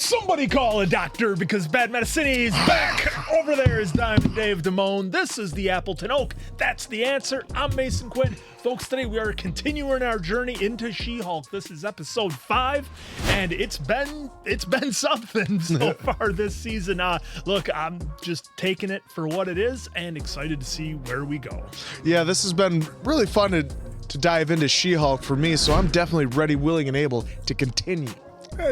Somebody call a doctor because Bad Medicine is back. Over there is Diamond Dave Damone. This is the Appleton Oak. That's the answer. I'm Mason Quinn. Folks, today we are continuing our journey into She-Hulk. This is episode 5, and it's been something so far this season. Look, I'm just taking it for what it is and excited to see where we go. Yeah, this has been really fun to dive into She-Hulk for me, so I'm definitely ready, willing, and able to continue.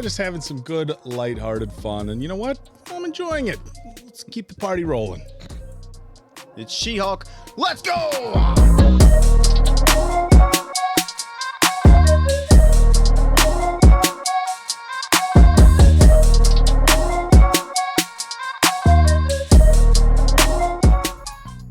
Just having some good, lighthearted fun, and you know what? I'm enjoying it. Let's keep the party rolling. It's She-Hulk. Let's go!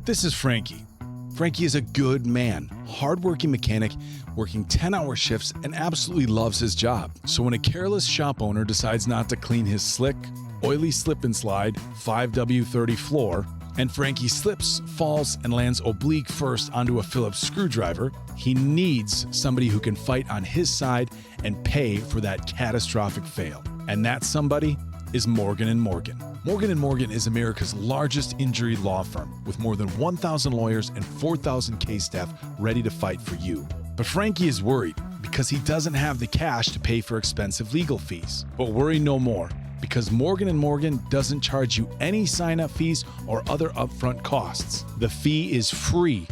This is Frankie. Frankie is a good man, hardworking mechanic, working 10-hour shifts and absolutely loves his job. So when a careless shop owner decides not to clean his slick, oily slip and slide 5W30 floor, and Frankie slips, falls, and lands oblique first onto a Phillips screwdriver, he needs somebody who can fight on his side and pay for that catastrophic fail. And that somebody is Morgan & Morgan. Morgan & Morgan is America's largest injury law firm with more than 1,000 lawyers and 4,000 case staff ready to fight for you. But Frankie is worried because he doesn't have the cash to pay for expensive legal fees. But worry no more, because Morgan & Morgan doesn't charge you any sign-up fees or other upfront costs. The fee is free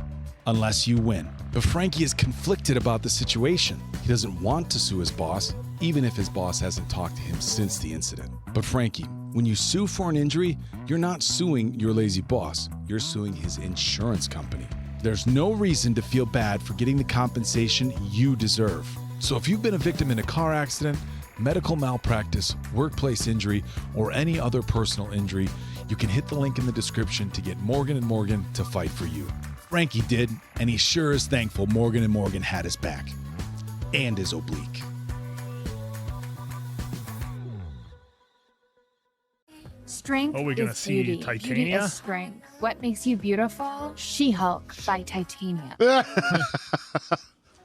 unless you win. But Frankie is conflicted about the situation. He doesn't want to sue his boss, even if his boss hasn't talked to him since the incident. But Frankie, when you sue for an injury, you're not suing your lazy boss. You're suing his insurance company. There's no reason to feel bad for getting the compensation you deserve. So if you've been a victim in a car accident, medical malpractice, workplace injury, or any other personal injury, you can hit the link in the description to get Morgan & Morgan to fight for you. Frankie did, and he sure is thankful Morgan & Morgan had his back. And his oblique. Strength Oh, we're gonna is see beauty. Titania? Beauty is strength. What makes you beautiful? She-Hulk by Titania.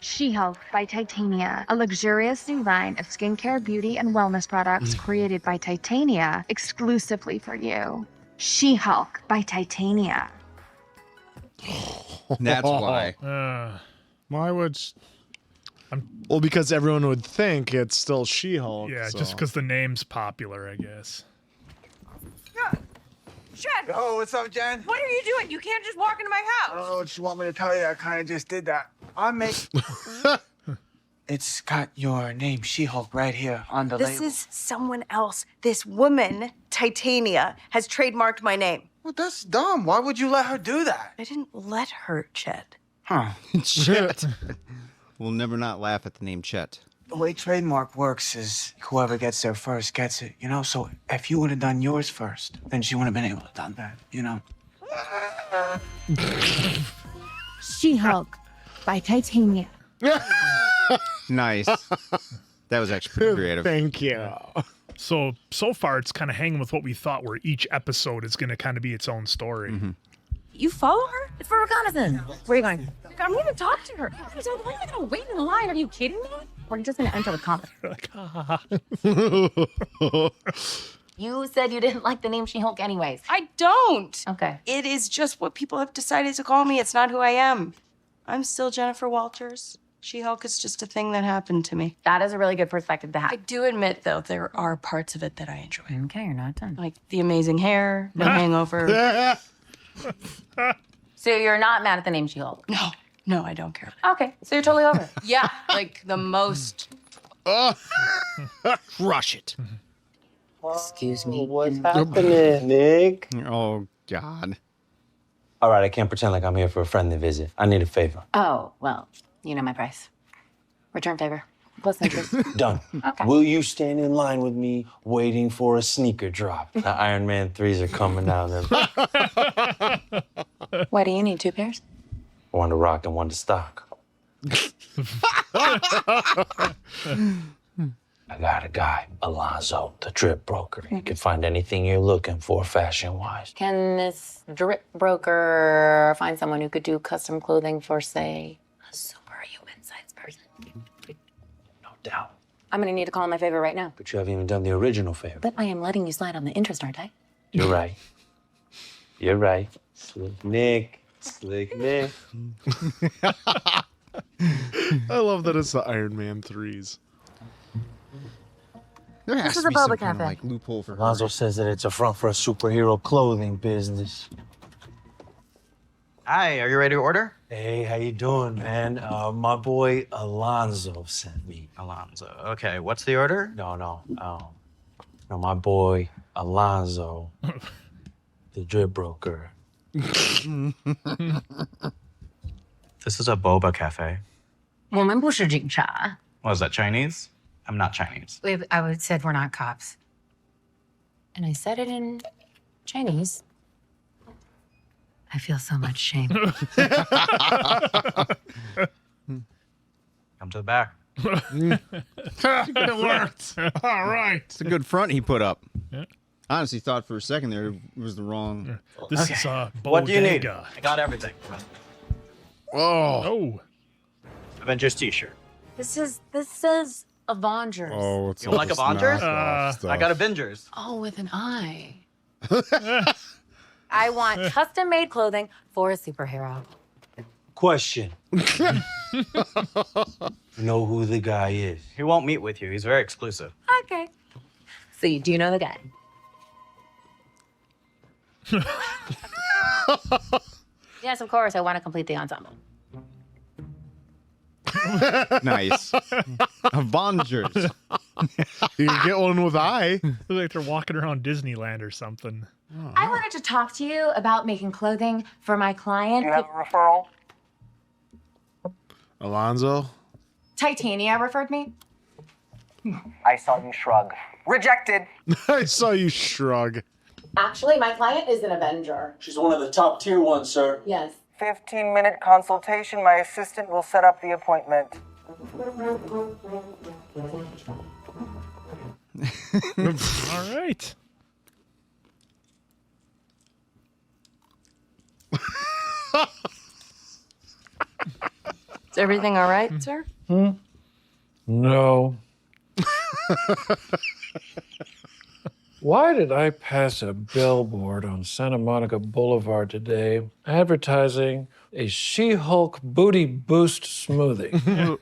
She-Hulk by Titania, a luxurious new line of skincare, beauty, and wellness products created by Titania exclusively for you. She-Hulk by Titania. That's why. Why would... Well, because everyone would think it's still She-Hulk. Yeah, so. just because the name's popular, I guess. Chad! Oh, what's up, Jen? What are you doing? You can't just walk into my house. Oh, what you want me to tell you? I kind of just did that. It's got your name, She-Hulk, right here on the This label. is someone else. This woman, Titania, has trademarked my name. Well, that's dumb. Why would you let her do that? I didn't let her, Chet. Huh. Chet. We'll never not laugh at the name Chet. The way trademark works is whoever gets there first gets it, you know? So if you would have done yours first, then she wouldn't have been able to done that, you know? She-Hulk by Titania. Nice. That was actually pretty creative. Thank you. So far it's kind of hanging with what we thought, where each episode is going to kind of be its own story. Mm-hmm. You follow her? It's for reconnaissance. Where are you going? I'm going to talk to her. Why am I going to wait in line? Are you kidding me? We're just going to enter the comment. You said you didn't like the name She-Hulk anyways. I don't. Okay. It is just what people have decided to call me. It's not who I am. I'm still Jennifer Walters. She-Hulk is just a thing that happened to me. That is a really good perspective to I have. do admit, though, there are parts of it that I enjoy. Okay, you're not done. Like the amazing hair, no hangover. So you're not mad at the name She-Hulk? No, I don't care. Okay, so you're totally over it. Yeah, like the most. Crush it. Excuse me. What's happening, Nick? Oh, God. All right, I can't pretend like I'm here for a friendly visit. I need a favor. Oh, well, you know my price. Return favor. Plus interest. Done. Okay. Will you stand in line with me waiting for a sneaker drop? The Iron Man 3s are coming out. Why do you need 2 pairs? One to rock and one to stock. I got a guy, Alonzo, the drip broker. He can find anything you're looking for fashion-wise. Can this drip broker find someone who could do custom clothing for, say, a superhuman-sized person? No doubt. I'm gonna need to call in my favor right now. But you haven't even done the original favor. But I am letting you slide on the interest, aren't I? You're right. You're right. Slick Nick. Slick Nick. I love that it's the Iron Man 3s. There has This to is a be some boba kind of cafe. like loophole for her. Alonzo says that it's a front for a superhero clothing business. Hi, are you ready to order? Hey, how you doing, man? My boy Alonzo sent me. Alonzo. Okay, what's the order? No, my boy Alonzo, the drip broker. This is a boba cafe. 我们不是警察. What is that, Chinese? I'm not Chinese. I would said we're not cops. And I said it in Chinese. I feel so much shame. Come to the back. It worked. All right. It's a good front he put up. I honestly thought for a second there it was the wrong. This is What do you need? bodega. I got everything. Oh. Avengers t-shirt. This says Avengers. Oh, it's You like Avengers? stuff. I got Avengers. Oh, with an I. I want custom-made clothing for a superhero. Question. You know who the guy is? He won't meet with you. He's very exclusive. Okay. So you do know the guy? Yes, of course. I want to complete the ensemble. Nice. Avengers. You can get one with I. Look like they're walking around Disneyland or something. I wanted to talk to you about making clothing for my client. a referral? Alonzo. Titania referred me. I saw you shrug. Rejected. I saw you shrug. Actually, my client is an Avenger. She's one of the top tier ones, sir. Yes. 15-minute consultation. My assistant will set up the appointment. All right. Is everything all right, sir? No. Why did I pass a billboard on Santa Monica Boulevard today advertising a She-Hulk booty boost smoothie?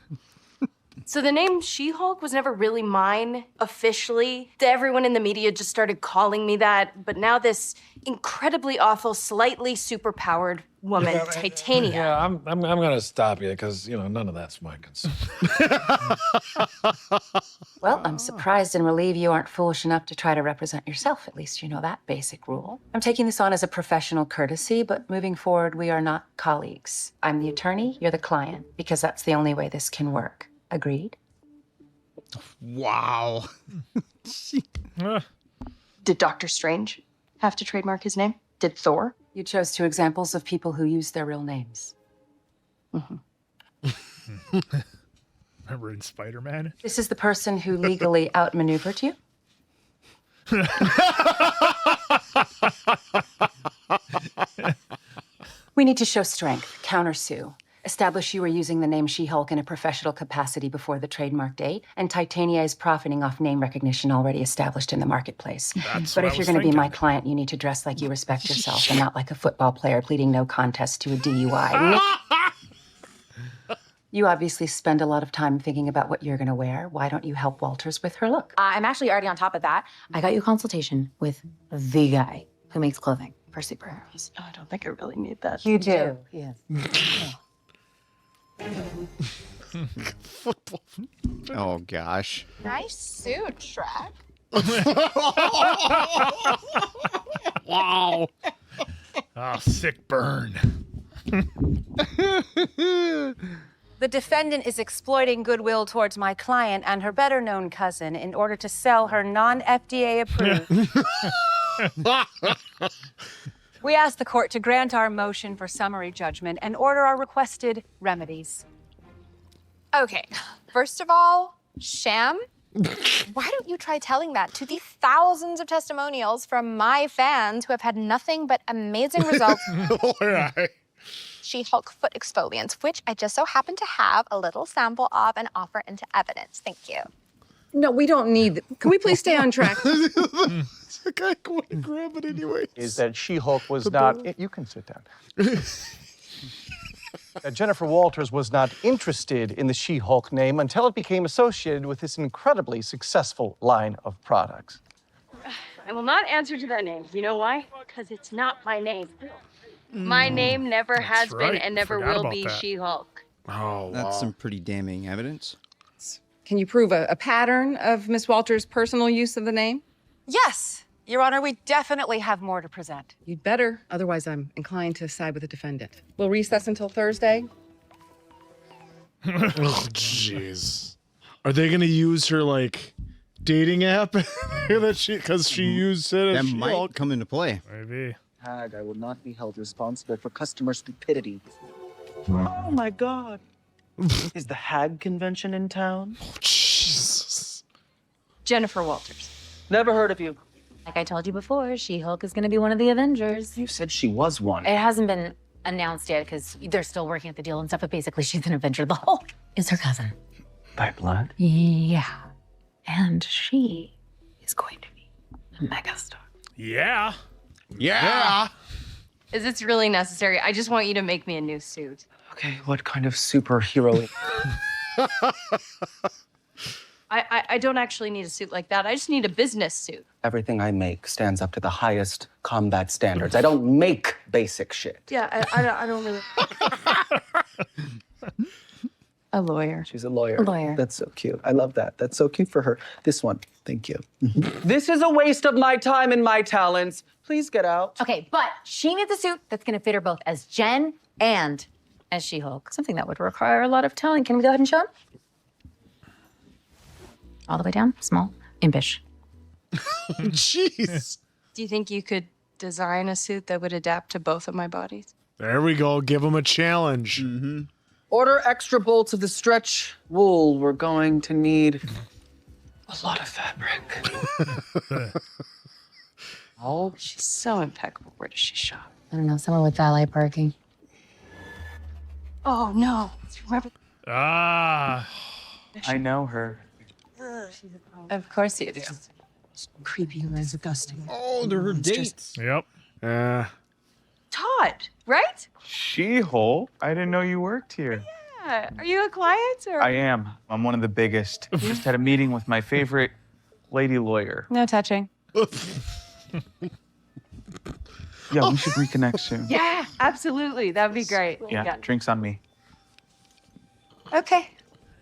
So the name She-Hulk was never really mine officially. Everyone in the media just started calling me that, but now this incredibly awful, slightly superpowered woman, Titania. Yeah, I'm gonna stop you because none of that's my concern. Well, I'm surprised and relieved you aren't foolish enough to try to represent yourself. At least you know that basic rule. I'm taking this on as a professional courtesy, but moving forward, we are not colleagues. I'm the attorney, you're the client, because that's the only way this can work. Agreed? Wow. Did Doctor Strange have to trademark his name? Did Thor? You chose two examples of people who use their real names. Remember in Spider-Man? This is the person who legally outmaneuvered you? We need to show strength, countersue. Establish you were using the name She-Hulk in a professional capacity before the trademark date, and Titania is profiting off name recognition already established in the marketplace. That's But what if I you're was going to be my thinking. client, you need to dress like you respect yourself and not like a football player pleading no contest to a DUI. You obviously spend a lot of time thinking about what you're going to wear. Why don't you help Walters with her look? I'm actually already on top of that. I got you a consultation with the guy who makes clothing for superheroes. Oh, I don't think I really need that. You do. Yes. Oh gosh. Nice suit, Shrek. Wow. Oh, sick burn. The defendant is exploiting goodwill towards my client and her better-known cousin in order to sell her non-FDA approved. We ask the court to grant our motion for summary judgment and order our requested remedies. Okay, first of all, Sham, why don't you try telling that to the thousands of testimonials from my fans who have had nothing but amazing results? She-Hulk foot exfoliants, which I just so happen to have a little sample of and offer into evidence. Thank you. No, we don't need. Can we please stay on track? The guy going to grab it anyway. Is that She-Hulk was not... You can sit down. That Jennifer Walters was not interested in the She-Hulk name until it became associated with this incredibly successful line of products. I will not answer to that name. You know why? Because it's not my name. My name never has been and never will be She-Hulk. Oh, That's some pretty damning evidence. Can you prove a pattern of Miss Walters' personal use of the name? Yes, Your Honor, we definitely have more to present. You'd better, otherwise I'm inclined to side with the defendant. We'll recess until Thursday. Oh, jeez. Are they gonna use her like dating app that because she used it? That As might She-Hulk? come into play. Maybe. I will not be held responsible for customer stupidity. Oh my God. Is the Hag convention in town? Oh, Jesus. Jennifer Walters. Never heard of you. Like I told you before, She-Hulk is going to be one of the Avengers. You said she was one. It hasn't been announced yet because they're still working at the deal and stuff, but basically she's an Avenger. The Hulk is her cousin. By blood? Yeah. And she is going to be a megastar. Yeah. Yeah. Is this really necessary? I just want you to make me a new suit. Okay, what kind of superhero? I don't actually need a suit like that. I just need a business suit. Everything I make stands up to the highest combat standards. I don't make basic shit. Yeah, I don't really. A lawyer. She's a lawyer. A lawyer. That's so cute. I love that. That's so cute for her. This one. Thank you. This is a waste of my time and my talents. Please get out. Okay, but she needs a suit that's going to fit her both as Jen and as She-Hulk. Something that would require a lot of talent. Can we go ahead and show him? All the way down, small, impish. Jeez. Do you think you could design a suit that would adapt to both of my bodies? There we go. Give him a challenge. Mm-hmm. Order extra bolts of the stretch wool. We're going to need a lot of fabric. Oh, she's so impeccable. Where does she shop? I don't know, someone with valet parking. Oh no! Ah. I know her. Of course you do. Creepy and disgusting. Oh, they're her dates. Yep. Todd, right? She-Hulk? I didn't know you worked here. Yeah. Are you a client or? I am. I'm one of the biggest. Just had a meeting with my favorite lady lawyer. No touching. Yeah, we should reconnect soon. Yeah, absolutely. That'd be great. Yeah, drinks on me. Okay.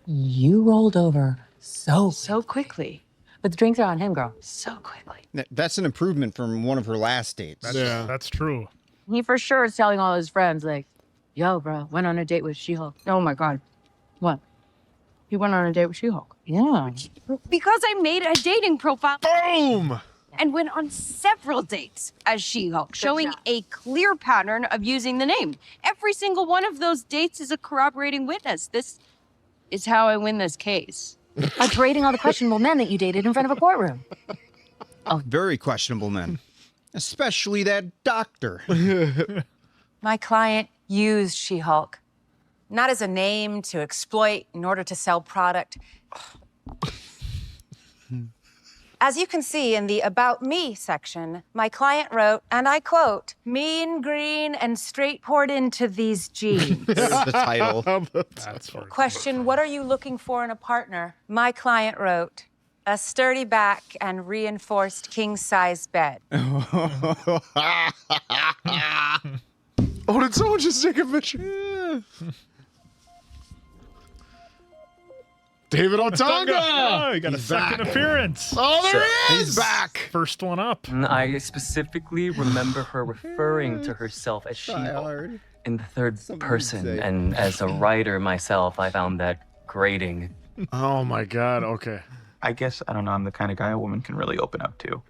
You rolled over so quickly. But the drinks are on him, girl. So quickly. That's an improvement from one of her last dates. That's true. He for sure is telling all his friends, like, yo, bro, went on a date with She-Hulk. Oh my God. What? He went on a date with She-Hulk. Yeah. Because I made a dating profile. Boom! And went on several dates as She-Hulk, showing a clear pattern of using the name. Every single one of those dates is a corroborating witness. This is how I win this case. By parading all the questionable men that you dated in front of a courtroom. Very questionable men. Especially that doctor. My client used She-Hulk, not as a name to exploit in order to sell product. As you can see in the About Me section, my client wrote, and I quote, mean, green, and straight poured into these jeans. There's the title. That's for Question, what are you looking for in a partner? My client wrote, a sturdy back and reinforced king-size bed. Oh, did someone just take a picture? David Otunga! Oh, he got a second appearance. Oh, there he is! He's back. First one up. I specifically remember her referring to herself as She-Hulk in the third person, and as a writer myself, I found that grating. Oh my God, okay. I guess, I don't know, I'm the kind of guy a woman can really open up to.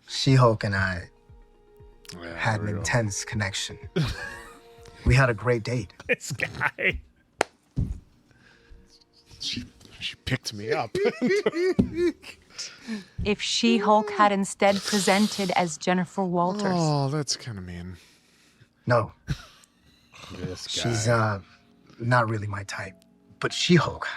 She-Hulk and I had an intense connection. We had a great date. This guy. She picked me up. If She-Hulk had instead presented as Jennifer Walters. Oh, that's kind of mean. No. This guy. She's not really my type. But She-Hulk,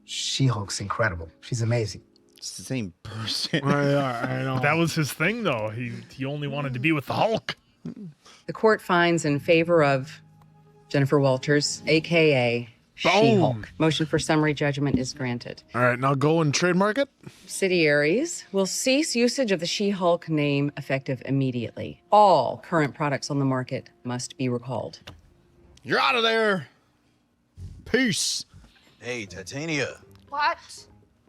She-Hulk's incredible. She's amazing. It's the same person. I know. That was his thing, though. He only wanted to be with the Hulk. The court finds in favor of Jennifer Walters, aka She-Hulk. Motion for summary judgment is granted. All right, now go and trademark it. Subsidiaries will cease usage of the She-Hulk name effective immediately. All current products on the market must be recalled. You're out of there. Peace. Hey, Titania. What?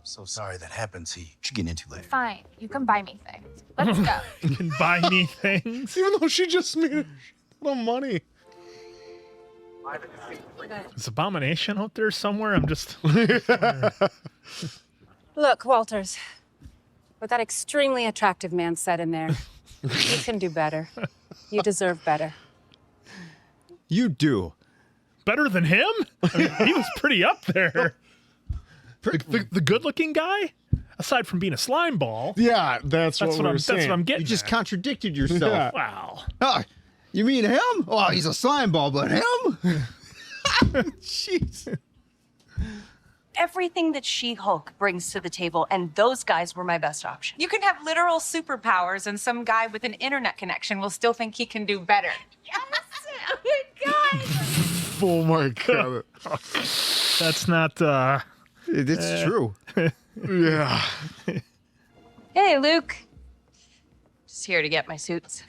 So sorry that happened to you. What you getting into later? Fine. You can buy me things. Let's go. You can buy me things. Even though she just made a little money. Is Abomination out there somewhere? I'm just... Look, Walters, what that extremely attractive man said in there, you can do better. You deserve better. You do. Better than him? I mean, he was pretty up there. The good-looking guy? Aside from being a slime ball. Yeah, that's what I'm getting You just at. contradicted yourself. Yeah. Wow. Oh, you mean him? Oh, he's a slime ball, but him? Jeez. Everything that She-Hulk brings to the table, and those guys were my best option. You can have literal superpowers, and some guy with an internet connection will still think he can do better. Yes! Oh my God! Oh my God. That's not... It's true. Yeah. Hey, Luke. Just here to get my suits.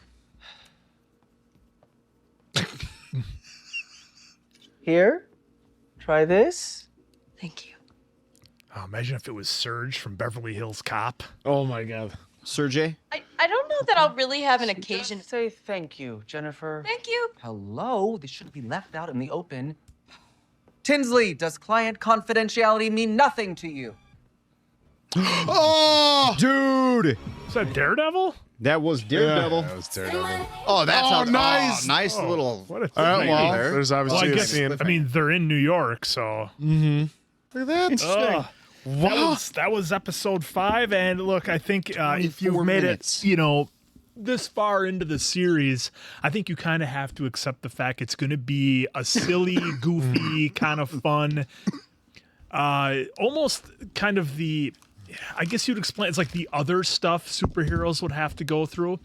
Here, try this. Thank you. Oh, imagine if it was Surge from Beverly Hills Cop. Oh my God. Sergey? I don't know that I'll really have an occasion. Say thank you, Jennifer. Thank you. Hello? This shouldn't be left out in the open. Tinsley, does client confidentiality mean nothing to you? Oh, dude. Is that Daredevil? That was Daredevil. Yeah, that was Daredevil. Oh, that's Oh, nice. Nice little. What a All right, well, there. there's Well, obviously I a guess, scene. I mean, they're in New York, so... Mm-hmm. Look at that. Interesting. Wow. That was episode 5, and look, I think if 24 you've made minutes. it, this far into the series, I think you kind of have to accept the fact it's going to be a silly, goofy, kind of fun, almost kind of I guess you'd explain, it's like the other stuff superheroes would have to go through.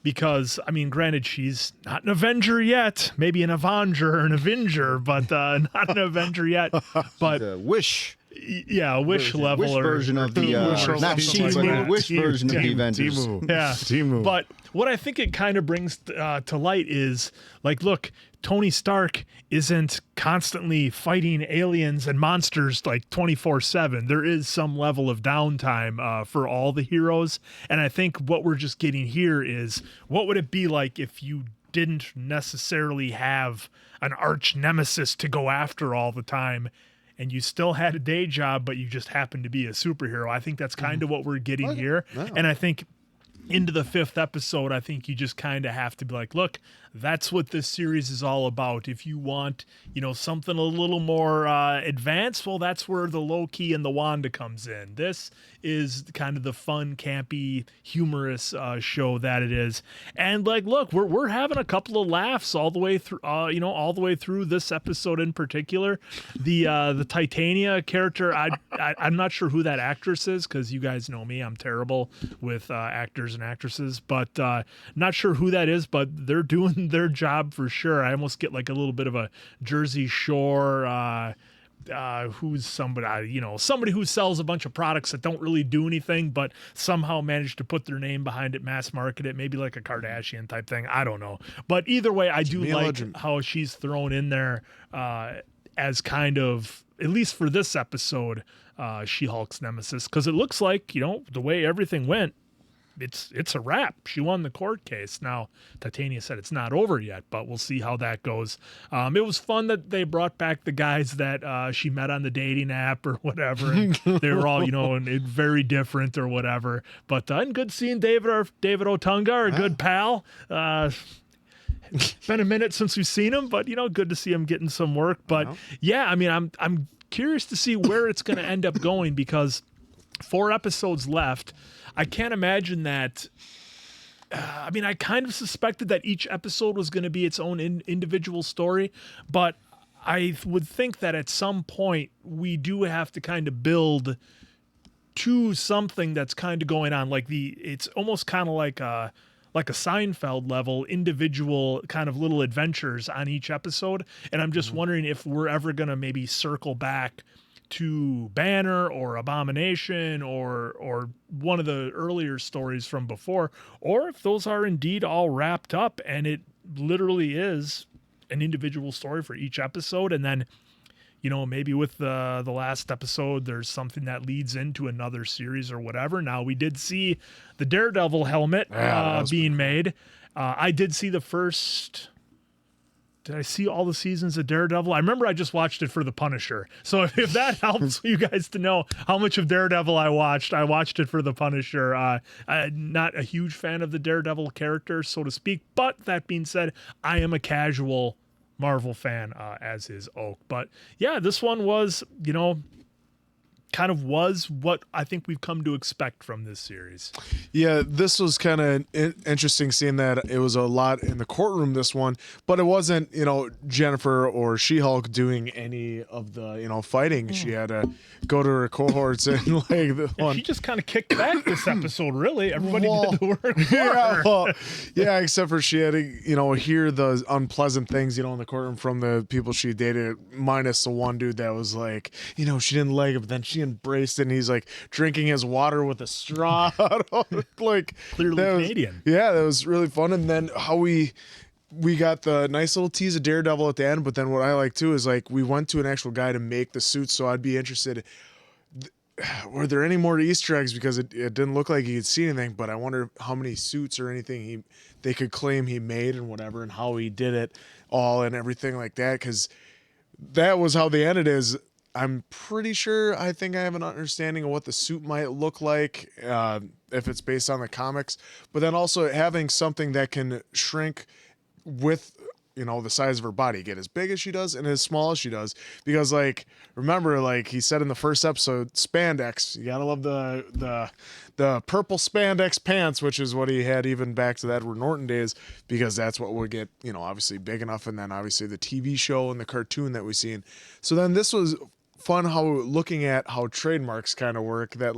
Because, I mean, granted, she's not an Avenger yet. Maybe an Avenger or an Avenger, but not an Avenger yet. But The Wish. yeah, a Wish level Wish or version of the not she, but the Wish version of the Avengers. Yeah, Timu. but what I think it kind of brings to light is, like, look, Tony Stark isn't constantly fighting aliens and monsters like 24/7. There is some level of downtime for all the heroes, and I think what we're just getting here is, what would it be like if you didn't necessarily have an arch nemesis to go after all the time, and you still had a day job, but you just happened to be a superhero? I think that's kind of what we're getting here. Wow. And I think into the 5th episode, I think you just kind of have to be like, look, that's what this series is all about. If you want, something a little more advanced, well, that's where the Loki and the Wanda comes in. This is kind of the fun, campy, humorous show that it is. And like, look, we're having a couple of laughs all the way through, all the way through this episode in particular. The Titania character, I'm not sure who that actress is, because you guys know me, I'm terrible with actors and actresses, but not sure who that is, but they're doing their job for sure. I almost get like a little bit of a Jersey Shore who's somebody, somebody who sells a bunch of products that don't really do anything, but somehow managed to put their name behind it, mass market it, maybe like a Kardashian type thing. I don't know. But either way, I do like how she's thrown in there as kind of, at least for this episode, She-Hulk's nemesis, because it looks like, the way everything went, it's a wrap. She won the court case. Now, Titania said it's not over yet, but we'll see how that goes. It was fun that they brought back the guys that she met on the dating app or whatever. And they were all, very different or whatever. But and good seeing David Otunga, our good pal. Been a minute since we've seen him, but good to see him getting some work. But yeah, I mean, I'm curious to see where it's going to end up going, because 4 episodes left. I can't imagine that. I mean, I kind of suspected that each episode was going to be its own individual story, but I would think that at some point we do have to kind of build to something that's kind of going on. It's almost kind of like a Seinfeld level, individual kind of little adventures on each episode. And I'm just wondering if we're ever going to maybe circle back to Banner or Abomination or one of the earlier stories from before, or if those are indeed all wrapped up and it literally is an individual story for each episode. And then, maybe with the last episode, there's something that leads into another series or whatever. Now, we did see the Daredevil helmet being made. I did see the first... Did I see all the seasons of Daredevil? I remember I just watched it for The Punisher. So if that helps you guys to know how much of Daredevil I watched it for The Punisher. Not a huge fan of the Daredevil character, so to speak. But that being said, I am a casual Marvel fan, as is Oak. But yeah, this one was, kind of was what I think we've come to expect from this series. Yeah, this was kind of interesting seeing that it was a lot in the courtroom, this one, but it wasn't, Jennifer or She-Hulk doing any of the, fighting. She had to go to her cohorts and she just kind of kicked back this episode, really. Everybody did the work for her. Except for she had to, hear the unpleasant things, in the courtroom from the people she dated, minus the one dude that was like, she didn't like it, but then she embraced it, and he's like drinking his water with a straw. Clearly Canadian. That was really fun. And then how we got the nice little tease of Daredevil at the end, but then what I like too is we went to an actual guy to make the suit, so I'd be interested, were there any more Easter eggs, because it didn't look like he could see anything, but I wonder how many suits or anything they could claim he made and whatever, and how he did it all and everything like that, because that was how the end is. I'm pretty sure, I think I have an understanding of what the suit might look like, if it's based on the comics, but then also having something that can shrink with, the size of her body, get as big as she does and as small as she does, because remember, he said in the first episode, spandex, you gotta love the purple spandex pants, which is what he had even back to the Edward Norton days, because that's what would get, obviously big enough, and then obviously the TV show and the cartoon that we've seen. So then this was fun, looking at how trademarks kind of work, that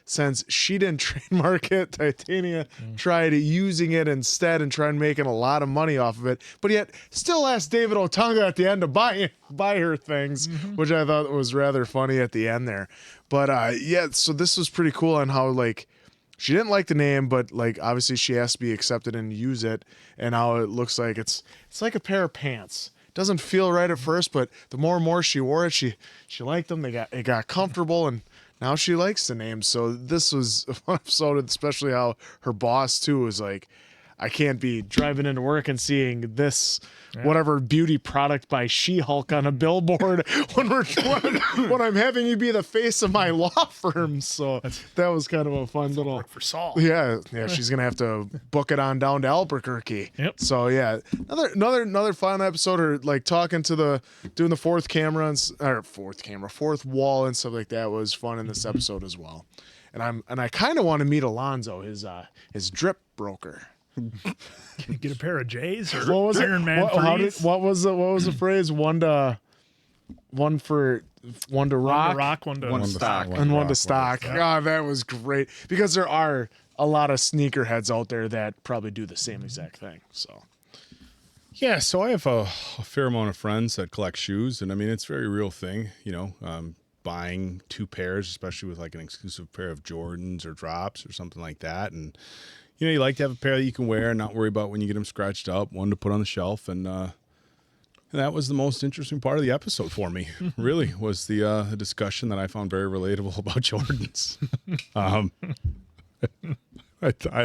since she didn't trademark it, Titania tried using it instead and trying making a lot of money off of it, but yet still asked David Otunga at the end to buy her things, which I thought was rather funny at the end there. But so this was pretty cool on how she didn't like the name, but obviously she has to be accepted and use it, and how it looks like it's like a pair of pants. Doesn't feel right at first, but the more and more she wore it, she liked them. It got comfortable, and now she likes the name. So this was a fun episode, especially how her boss too was like, I can't be driving into work and seeing this whatever beauty product by She-Hulk on a billboard when I'm having you be the face of my law firm. So that was kind of a fun little for Saul. Yeah, she's gonna have to book it on down to Albuquerque. Yep. So yeah, another fun episode, or talking to doing the fourth wall and stuff like that was fun in this episode as well. And I kind of want to meet Alonzo, his drip broker. Can you get a pair of J's or what was Iron Man? What was the phrase? One to rock, one to stock. And one to stock. Yeah, that was great, because there are a lot of sneakerheads out there that probably do the same exact thing. So yeah, so I have a fair amount of friends that collect shoes, and I mean, it's a very real thing, buying two pairs, especially with an exclusive pair of Jordans or drops or something like that. And you like to have a pair that you can wear and not worry about when you get them scratched up, one to put on the shelf. And that was the most interesting part of the episode for me, really, was the discussion that I found very relatable about Jordans. I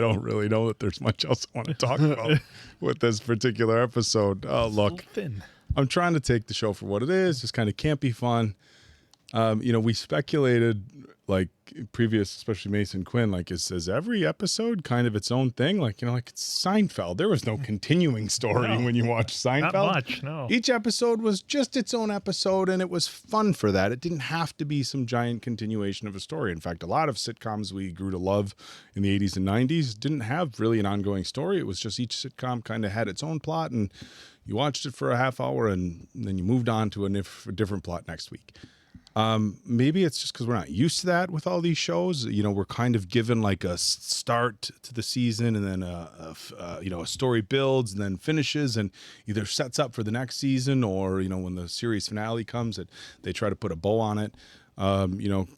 don't really know that there's much else I want to talk about with this particular episode. Oh, look, I'm trying to take the show for what it is, just kind of campy fun. We speculated like previous, especially Mason Quinn, like is every episode kind of its own thing? Like, like it's Seinfeld. There was no continuing story when you watch Seinfeld. Not much, no. Each episode was just its own episode, and it was fun for that. It didn't have to be some giant continuation of a story. In fact, a lot of sitcoms we grew to love in the 80s and 90s didn't have really an ongoing story. It was just each sitcom kind of had its own plot, and you watched it for a half hour, and then you moved on to a different plot next week. Maybe it's just because we're not used to that with all these shows. We're kind of given like a start to the season, and then a story builds and then finishes and either sets up for the next season, or when the series finale comes, they try to put a bow on it.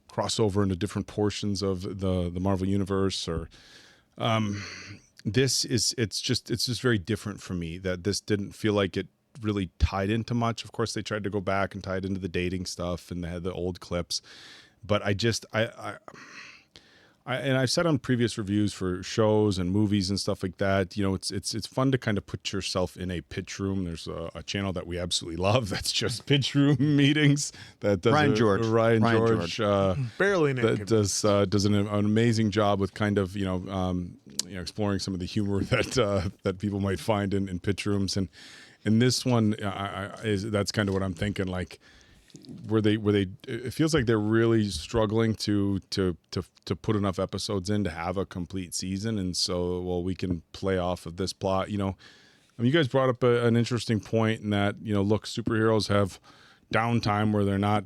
Cross over into different portions of the Marvel universe, or it's just very different for me. That this didn't feel like it really tied into much. Of course, they tried to go back and tie it into the dating stuff, and they had the old clips. But I've said on previous reviews for shows and movies and stuff like that, it's fun to kind of put yourself in a pitch room. There's a channel that we absolutely love that's just pitch room meetings. That does Ryan George. Barely that does an amazing job with kind of exploring some of the humor that people might find in pitch rooms. And in this one, that's kind of what I'm thinking. Like, where they it feels like they're really struggling to put enough episodes in to have a complete season. And so, we can play off of this plot. You guys brought up an interesting point in that, look, superheroes have downtime where they're not,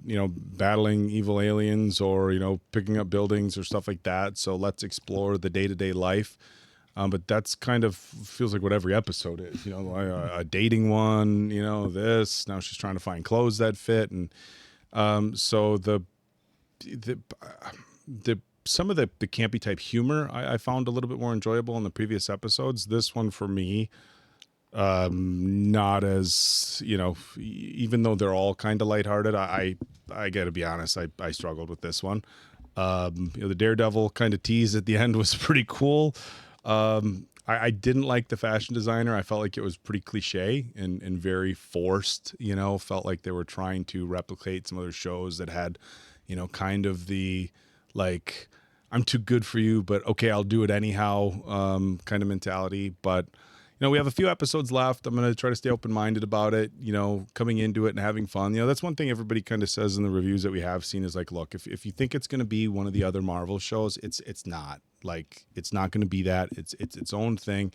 battling evil aliens or, picking up buildings or stuff like that. So let's explore the day-to-day life. But that's kind of feels like what every episode is, a dating one, this, now she's trying to find clothes that fit. And so the some of the campy type humor I found a little bit more enjoyable in the previous episodes. This one for me, not as, even though they're all kind of lighthearted, I got to be honest, I struggled with this one. The Daredevil kind of tease at the end was pretty cool. I didn't like the fashion designer. I felt like it was pretty cliche and very forced, felt like they were trying to replicate some other shows that had, kind of the, like, I'm too good for you, but okay, I'll do it anyhow, kind of mentality. But, we have a few episodes left. I'm going to try to stay open-minded about it, coming into it and having fun. That's one thing everybody kind of says in the reviews that we have seen is like, look, if you think it's going to be one of the other Marvel shows, it's not. Like, it's not going to be that. It's its own thing.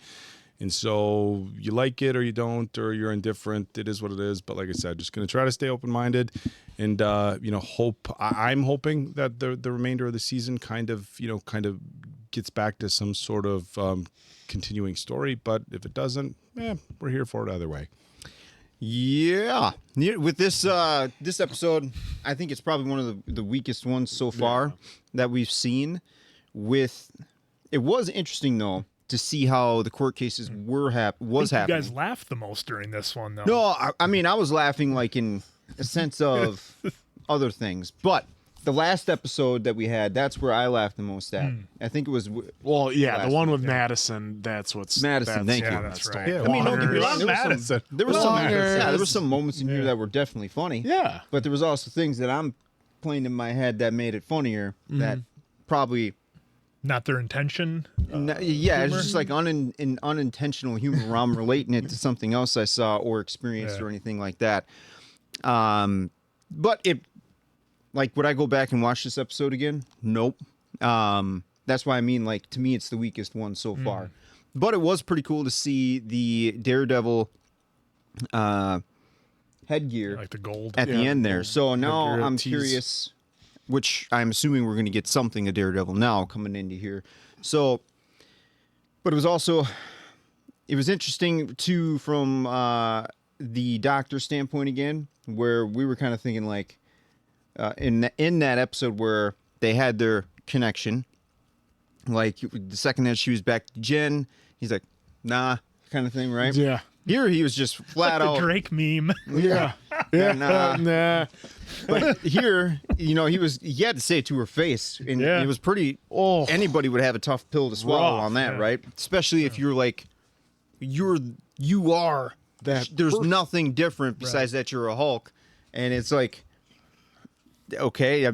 And so you like it or you don't, or you're indifferent. It is what it is. But like I said, just going to try to stay open-minded and, I'm hoping that the remainder of the season kind of gets back to some sort of continuing story. But if it doesn't, we're here for it either way. Yeah. With this episode, I think it's probably one of the weakest ones so far that we've seen. It was interesting though to see how the court cases was happening. You guys laughed the most during this one, though. No, I mean I was laughing like in a sense of other things, but the last episode that we had, that's where I laughed the most at. I think it was the one with Madison. That's what's Madison. Thank you. That's right. Yeah, I mean, don't get me wrong. There were some moments in here that were definitely funny. Yeah, but there was also things that I'm playing in my head that made it funnier. That probably. Not their intention. It's just like unintentional humor where I'm relating it to something else I saw or experienced or anything like that. But would I go back and watch this episode again? Nope. That's why I mean, like, to me, it's the weakest one so far. But it was pretty cool to see the Daredevil headgear, like the gold at the end there. So now I'm curious. Which I'm assuming we're going to get something of Daredevil now coming into here. So, but it was interesting too from the Doctor standpoint again, where we were kind of thinking like in that episode where they had their connection, like the second that she was back to Jen, he's like, nah, kind of thing, right? Yeah. Here he was just flat like out the Drake meme. Yeah. Nah. But here, he had to say it to her face, and it was pretty. Anybody would have a tough pill to swallow on that, right? Especially if you're like, you are that. There's nothing different besides that you're a Hulk, and it's like, okay,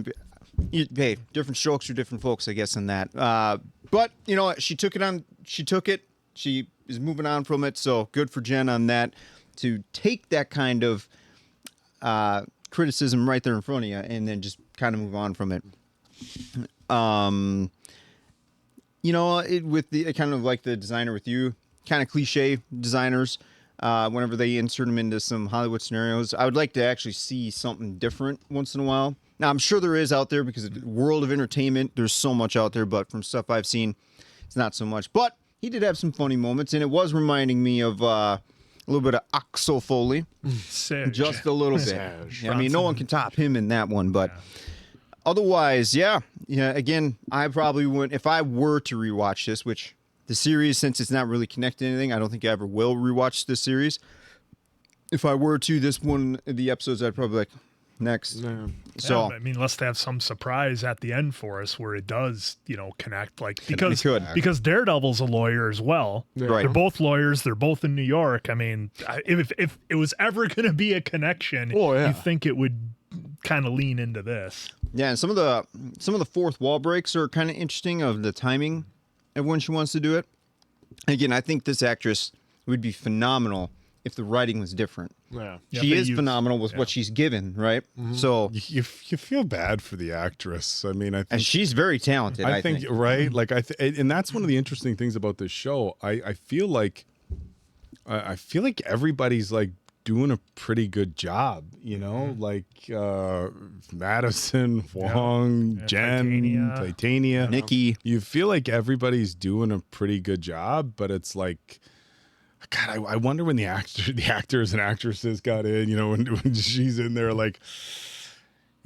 Hey, different strokes for different folks, I guess, in that. But you know what? She took it. She is moving on from it. So good for Jen on that, to take that kind of criticism right there in front of you and then just kind of move on from it. You know, with the kind of like the designer with you, kind of cliche designers, whenever they insert them into some Hollywood scenarios, I would like to actually see something different once in a while. Now, I'm sure there is out there because of the world of entertainment, there's so much out there, but from stuff I've seen, it's not so much. But he did have some funny moments, and it was reminding me of a little bit of Axel Foley. Just a little bit. I mean, no one can top him in that one, but otherwise, yeah, again, I probably wouldn't, if I were to rewatch this, which the series, since it's not really connected to anything, I don't think I ever will rewatch this series. If I were to, this one of the episodes, I'd probably like, next. So I mean, let's have some surprise at the end for us where it does, connect. Like because Daredevil's a lawyer as well. Right. They're both lawyers. They're both in New York. I mean, if it was ever going to be a connection, you think it would kind of lean into this. Yeah, and some of the fourth wall breaks are kind of interesting of the timing of when she wants to do it. Again, I think this actress would be phenomenal if the writing was different. Yeah. She is phenomenal with what she's given, right? Mm-hmm. So you feel bad for the actress. I mean, I think and she's very talented. I think. Right? Like and that's one of the interesting things about this show. I feel like everybody's like doing a pretty good job, like Madison, Wong, Jen, Titania, Nikki. You feel like everybody's doing a pretty good job, but it's like, God, I wonder when the actors and actresses got in, when she's in there, like,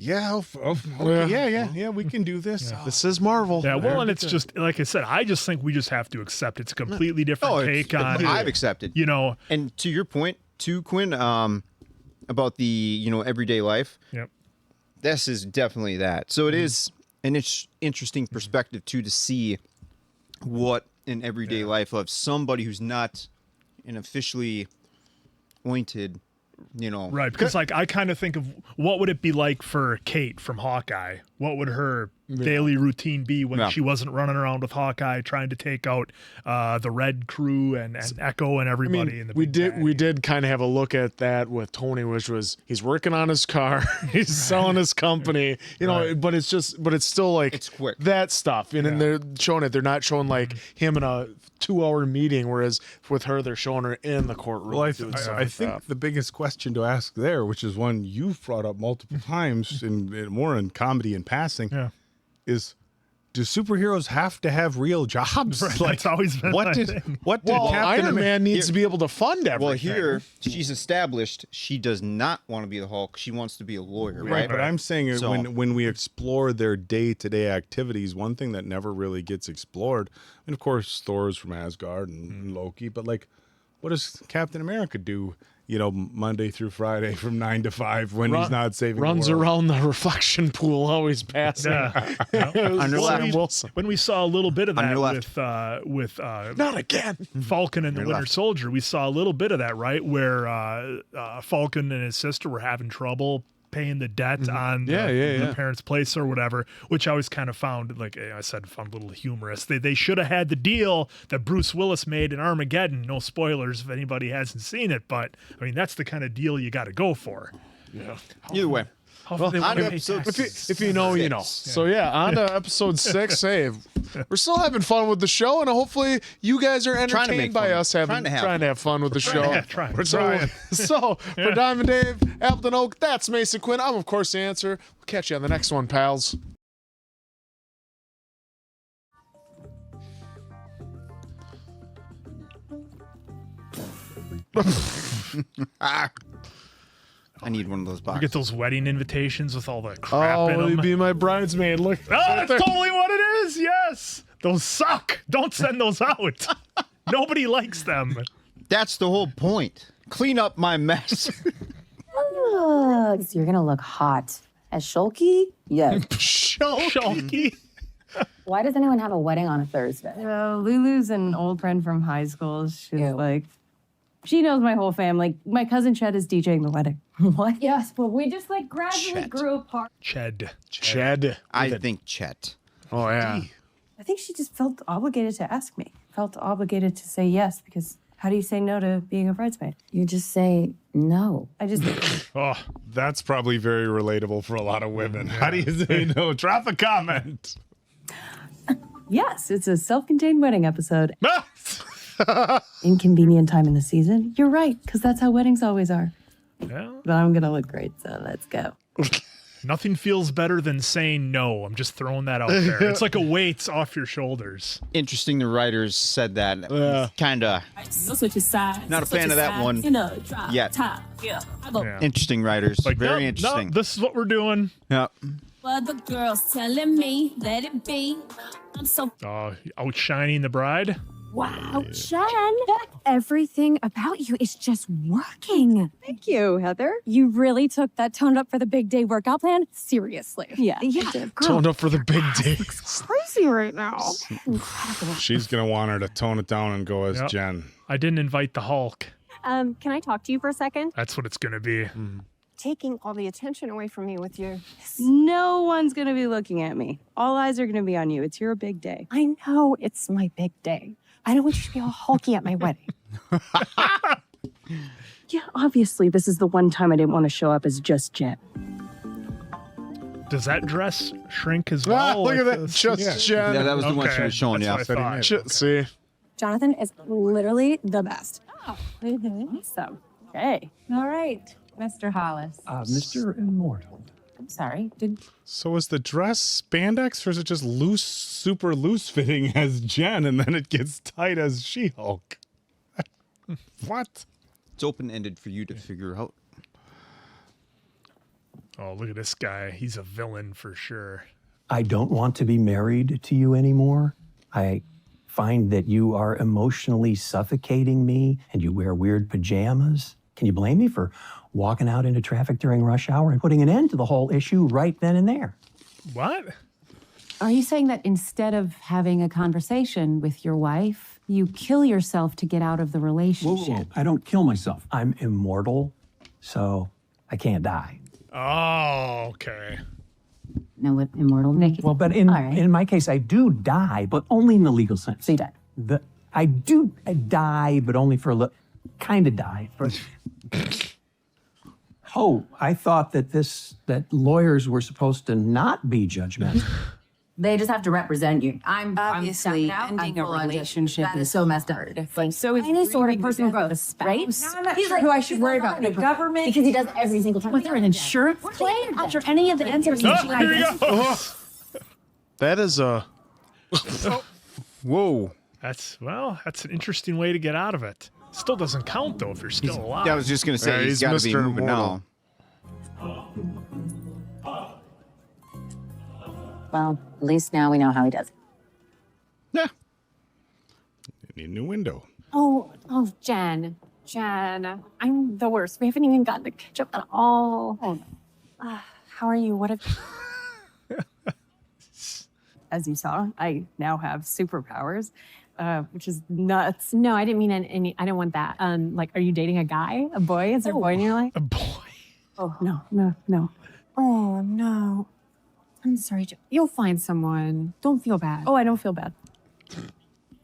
okay, we can do this. This is Marvel. Yeah, well, and it's just, like I said, I just think we just have to accept it's a completely different take on it. I've accepted. And to your point, too, Quinn, about the, everyday life. Yep. This is definitely that. So it is an interesting perspective, too, to see what an everyday life of somebody who's not an officially appointed, Right, because like I kind of think of what would it be like for Kate from Hawkeye? What would her daily routine be when she wasn't running around with Hawkeye trying to take out the Red Crew and Echo and everybody in the we did kind of have a look at that with Tony, which was he's working on his car, he's selling his company, but it's still like it's quick. That stuff, and they're showing it. They're not showing like him in a 2-hour meeting, whereas with her they're showing her in the courtroom. Well, I think the biggest question to ask there, which is one you've brought up multiple times in more in comedy and passing, is, do superheroes have to have real jobs? Right, that's always been what did Captain Iron Man needs to be able to fund everything. Well, here she's established she does not want to be the Hulk. She wants to be a lawyer, right? But I'm saying when we explore their day-to-day activities, one thing that never really gets explored, and of course Thor's from Asgard and Loki, but like, what does Captain America do? Monday through Friday from 9 to 5 when he's not saving runs the world. around the reflection pool, always passing. When we saw a little bit of that with not again Falcon and the Winter Soldier, we saw a little bit of that, right, where Falcon and his sister were having trouble paying the debt on the parents' place or whatever, which I always kind of found, like I said, found a little humorous. They should have had the deal that Bruce Willis made in Armageddon. No spoilers if anybody hasn't seen it, but I mean, that's the kind of deal you got to go for. Yeah. Either way. If you know, you know. So on to episode 6. Hey, we're still having fun with the show, and hopefully you guys are entertained by us trying to have fun with the show. We're trying. So for Diamond Dave, Appleton Oak, that's Mason Quinn. I'm of course the answer. We'll catch you on the next one, pals. I need one of those boxes. You get those wedding invitations with all the crap in them. Will you be my bridesmaid? Look. That's totally what it is. Yes. Those suck. Don't send those out. Nobody likes them. That's the whole point. Clean up my mess. Oh, you're going to look hot. As Shulky? Yeah. Shulky? Why does anyone have a wedding on a Thursday? Lulu's an old friend from high school. She's like, She knows my whole family. My cousin Ched is DJing the wedding. What? Yes, but we just like gradually grew apart. Ched. I think Chet. Oh, yeah. I think she just felt obligated to ask me. Felt obligated to say yes, because how do you say no to being a bridesmaid? You just say no. I just... Oh, that's probably very relatable for a lot of women. How do you say no? Drop a comment. Yes, it's a self-contained wedding episode. Inconvenient time in the season. You're right, because that's how weddings always are. Yeah. But I'm going to look great, so let's go. Nothing feels better than saying no. I'm just throwing that out there. It's like a weight off your shoulders. Interesting the writers said that. Kind of not a fan of that one yet. Interesting writers. Like, Very no, interesting. No, this is what we're doing. Yeah. Well, the girl's telling me, let it be. I'm so Outshining the bride. wow, Jen. Everything about you is just working. Thank you, Heather. You really took that toned up for the big day workout plan seriously. Yeah. Toned up for the big day. Crazy right now. She's going to want her to tone it down and go as Yep. Jen. I didn't invite the Hulk. Can I talk to you for a second? That's what it's going to be. Taking all the attention away from me with your... No one's going to be looking at me. All eyes are going to be on you. It's your big day. I know it's my big day. I don't want you to be all hulky at my wedding. Yeah, obviously, this is the one time I didn't want to show up as just Jen. Does that dress shrink as well? Look at that. this? Just Jen. Yeah, that was the one she was showing. That's Yeah. what I thought. See? Jonathan is literally the best. Oh, awesome. Okay. All right, Mr. Hollis. Mr. Immortal. I'm sorry. So is the dress spandex, or is it just loose, super loose fitting as Jen, and then it gets tight as She-Hulk? What? It's open-ended for you to figure out. Oh, look at this guy. He's a villain for sure. I don't want to be married to you anymore. I find that you are emotionally suffocating me and you wear weird pajamas. Can you blame me for walking out into traffic during rush hour and putting an end to the whole issue right then and there? What? Are you saying that instead of having a conversation with your wife, you kill yourself to get out of the relationship? Whoa. I don't kill myself. I'm immortal, so I can't die. Oh, okay. Know what immortal Nick? Well, but in my case, I do die, but only in the legal sense. So you died. I die, but only for a little. Kind of die. Oh, I thought that lawyers were supposed to not be judgmental. They just have to represent you. Obviously, ending a relationship is so messed up. So is any sort of person who goes, right? He's like, who I should worry about. The government. Because he does every single time. Was there an insurance claim after any of the answers? Oh, here you go. That is a... Whoa. That's an interesting way to get out of it. Still doesn't count, though, if you're still alive. I was just going to say, he's got to be Mr. moving now. Well, at least now we know how he does it. Yeah. You need a new window. Oh, Jen. I'm the worst. We haven't even gotten to catch up at all. How are you? What have... As you saw, I now have superpowers, which is nuts. No, I didn't mean any. I don't want that. Like, are you dating a guy? A boy? Is there a boy in your life? A boy. Oh, no. Oh, no. I'm sorry, Jen. You'll find someone. Don't feel bad. Oh, I don't feel bad.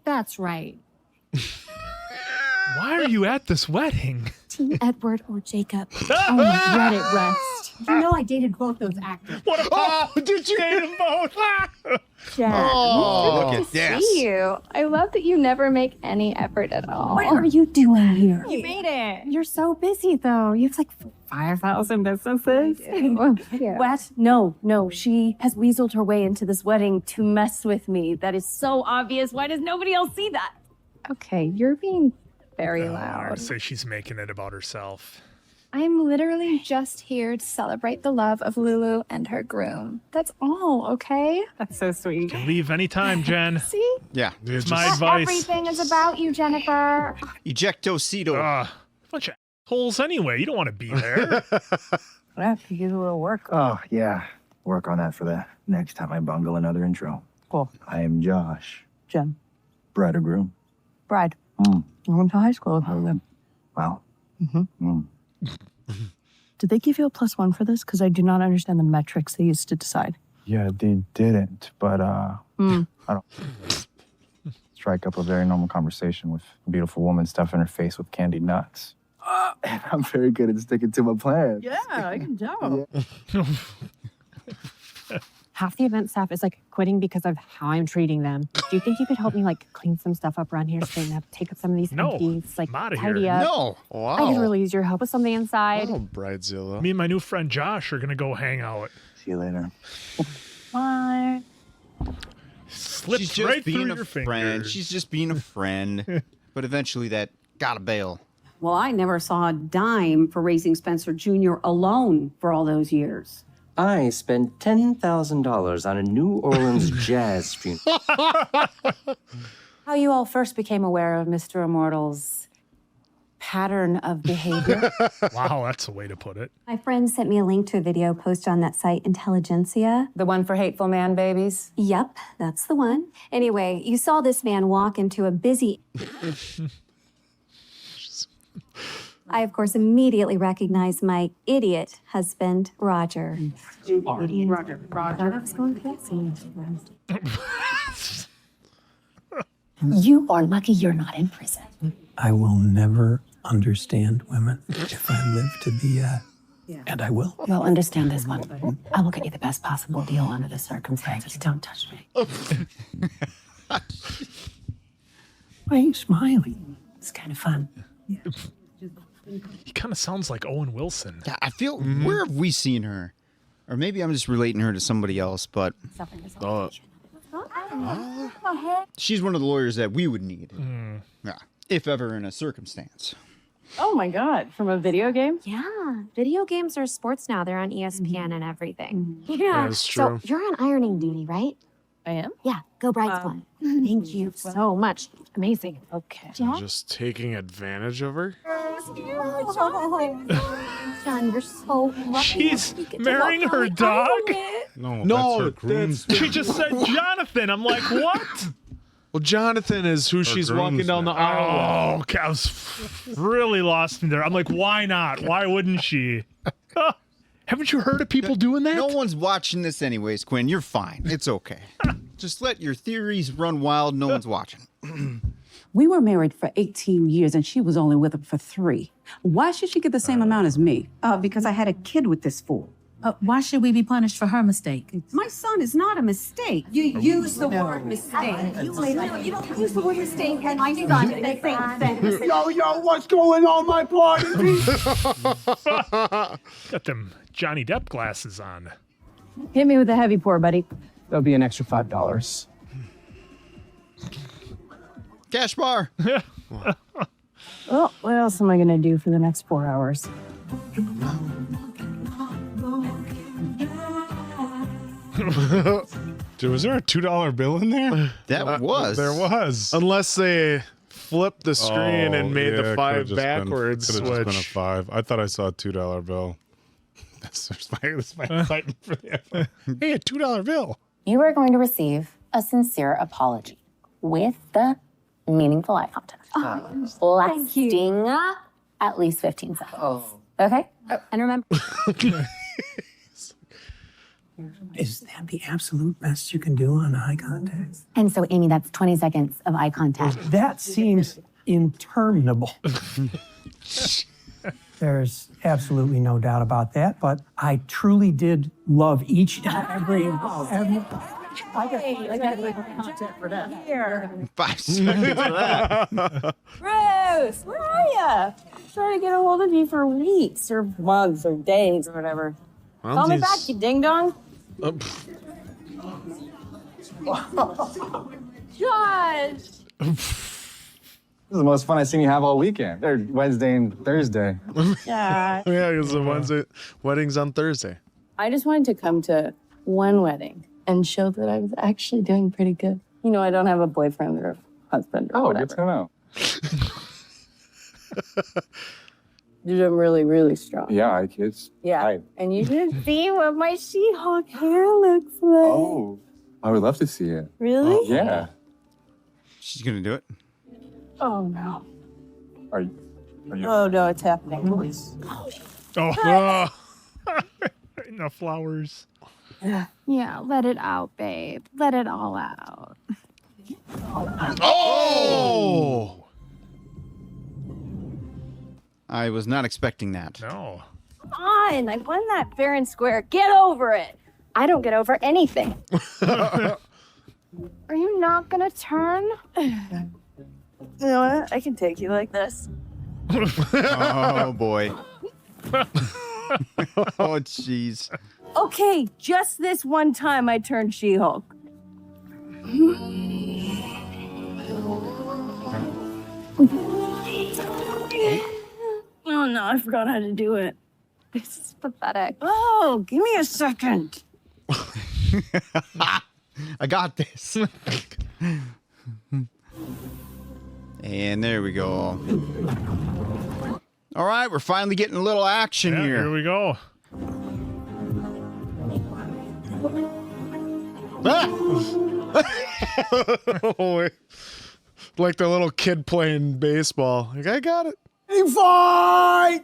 That's right. Why are you at this wedding? Team Edward or Jacob. Oh, let it rest. You know I dated both those actors. Did you date them both? Jen. Oh, Good look to at see you. I love that you never make any effort at all. What are you doing here? You made it. You're so busy, though. You have like 5,000 businesses. What? No. She has weaseled her way into this wedding to mess with me. That is so obvious. Why does nobody else see that? Okay, you're being very I loud. would say she's making it about herself. I'm literally just here to celebrate the love of Lulu and her groom. That's all, okay? That's so sweet. Can leave anytime, Jen. See? Yeah. It's my advice. Everything is about you, Jennifer. Ejectocito. Bunch of holes anyway. You don't want to be there. I have to give a little work. Oh, yeah. Work on that for the next time I bungle another intro. Cool. I am Josh. Jen. Bride or groom? Bride. I went to high school with her. Well. Did they give you a +1 for this? Because I do not understand the metrics they used to decide. Yeah, they didn't, but I don't strike up a very normal conversation with a beautiful woman stuffing her face with candied nuts. And I'm very good at sticking to my plans. Yeah, I can tell. Half the event staff is like quitting because of how I'm treating them. Do you think you could help me like clean some stuff up around here, straighten up, take up some of these empties, like tidy up? No. Wow. I could really use your help with something inside. Oh, Bridezilla. Me and my new friend Josh are gonna go hang out. See you later. Bye. Slipped She's just right being through a your friend. fingers. She's just being a friend. But eventually that gotta bail. Well, I never saw a dime for raising Spencer Jr. alone for all those years. I spent $10,000 on a New Orleans jazz funeral. How you all first became aware of Mr. Immortal's pattern of behavior? Wow, that's a way to put it. My friend sent me a link to a video posted on that site, Intelligentsia. The one for hateful man babies? Yep, that's the one. Anyway, you saw this man walk into a busy... I, of course, immediately recognized my idiot husband, Roger. Roger. I was going crazy. You are lucky you're not in prison. I will never understand women if I live to be and I will. You'll understand this one. I will get you the best possible deal under the circumstances. Don't touch me. Why are you smiling? It's kind of fun. He kind of sounds like Owen Wilson. Yeah, I feel, where have we seen her? Or maybe I'm just relating her to somebody else, but she's one of the lawyers that we would need. Yeah, if ever in a circumstance. Oh my God, from a video game? Yeah, video games are sports now. They're on ESPN and everything. Yeah, that's true. So you're on ironing duty, right? I am? Yeah, go Bride's one. Thank you so much. Amazing. Okay. Just taking advantage of her? John, you're so lucky. She's marrying her dog? No, No, that's her groomsman. She just said Jonathan. I'm like, what? Well, Jonathan is who she's walking down the aisle Oh, with. okay. I was really lost in there. I'm like, why not? Why wouldn't she? Haven't you heard of people doing that? No one's watching this anyways, Quinn. You're fine. It's okay. Just let your theories run wild. No one's watching. We were married for 18 years and she was only with him for 3. Why should she get the same amount as me? Because I had a kid with this fool. Why should we be punished for her mistake? My son is not a mistake. You use the word mistake. You don't use the word mistake and my son in the same sentence. Yo, what's going on, my party? Got them Johnny Depp glasses on. Hit me with the heavy pour, buddy. That'll be an extra $5. Cash bar. Well, what else am I going to do for the next 4 hours? Dude, was there a $2 bill in there? That was. There was. Unless they flipped the screen and made the 5 backwards Could have just been a switch. 5. I thought I saw a $2 bill. That's my excitement for the effort. Hey, a $2 bill. You are going to receive a sincere apology with the meaningful eye contact. Lasting at least 15 seconds. Okay? And remember... Is that the absolute best you can do on eye contact? And so, Amy, that's 20 seconds of eye contact. That seems interminable. There's absolutely no doubt about that, but I truly did love each and every I got contact for that. Here. 5 seconds of that. Bruce, where are you? Trying to get a hold of you for weeks or months or days or whatever. Call me back, you ding dong. Josh! This is the most fun I've seen you have all weekend. Or Wednesday and Thursday. Yeah. Yeah, because the wedding's on Thursday. I just wanted to come to one wedding and show that I was actually doing pretty good. You know, I don't have a boyfriend or a husband or whatever. Good to know. You're doing really, really strong. Yeah, it's... Yeah. And you didn't see what my She-Hulk hair looks like. Oh, I would love to see it. Really? Yeah. She's going to do it. Oh, no. Are Oh no, it's happening. Oh, in the flowers. Yeah, let it out, babe. Let it all out. Oh! I was not expecting that. No. Fine, I won that fair and square. Get over it. I don't get over anything. Are you not gonna turn? You know what? I can take you like this. Oh, boy. Oh, jeez. Okay, just this one time I turned She-Hulk. Oh no, I forgot how to do it. This is pathetic. Oh, give me a second. I got this. And there we go. All right, we're finally getting a little action here. Here we go. Like the little kid playing baseball. Like, I got it. Fight!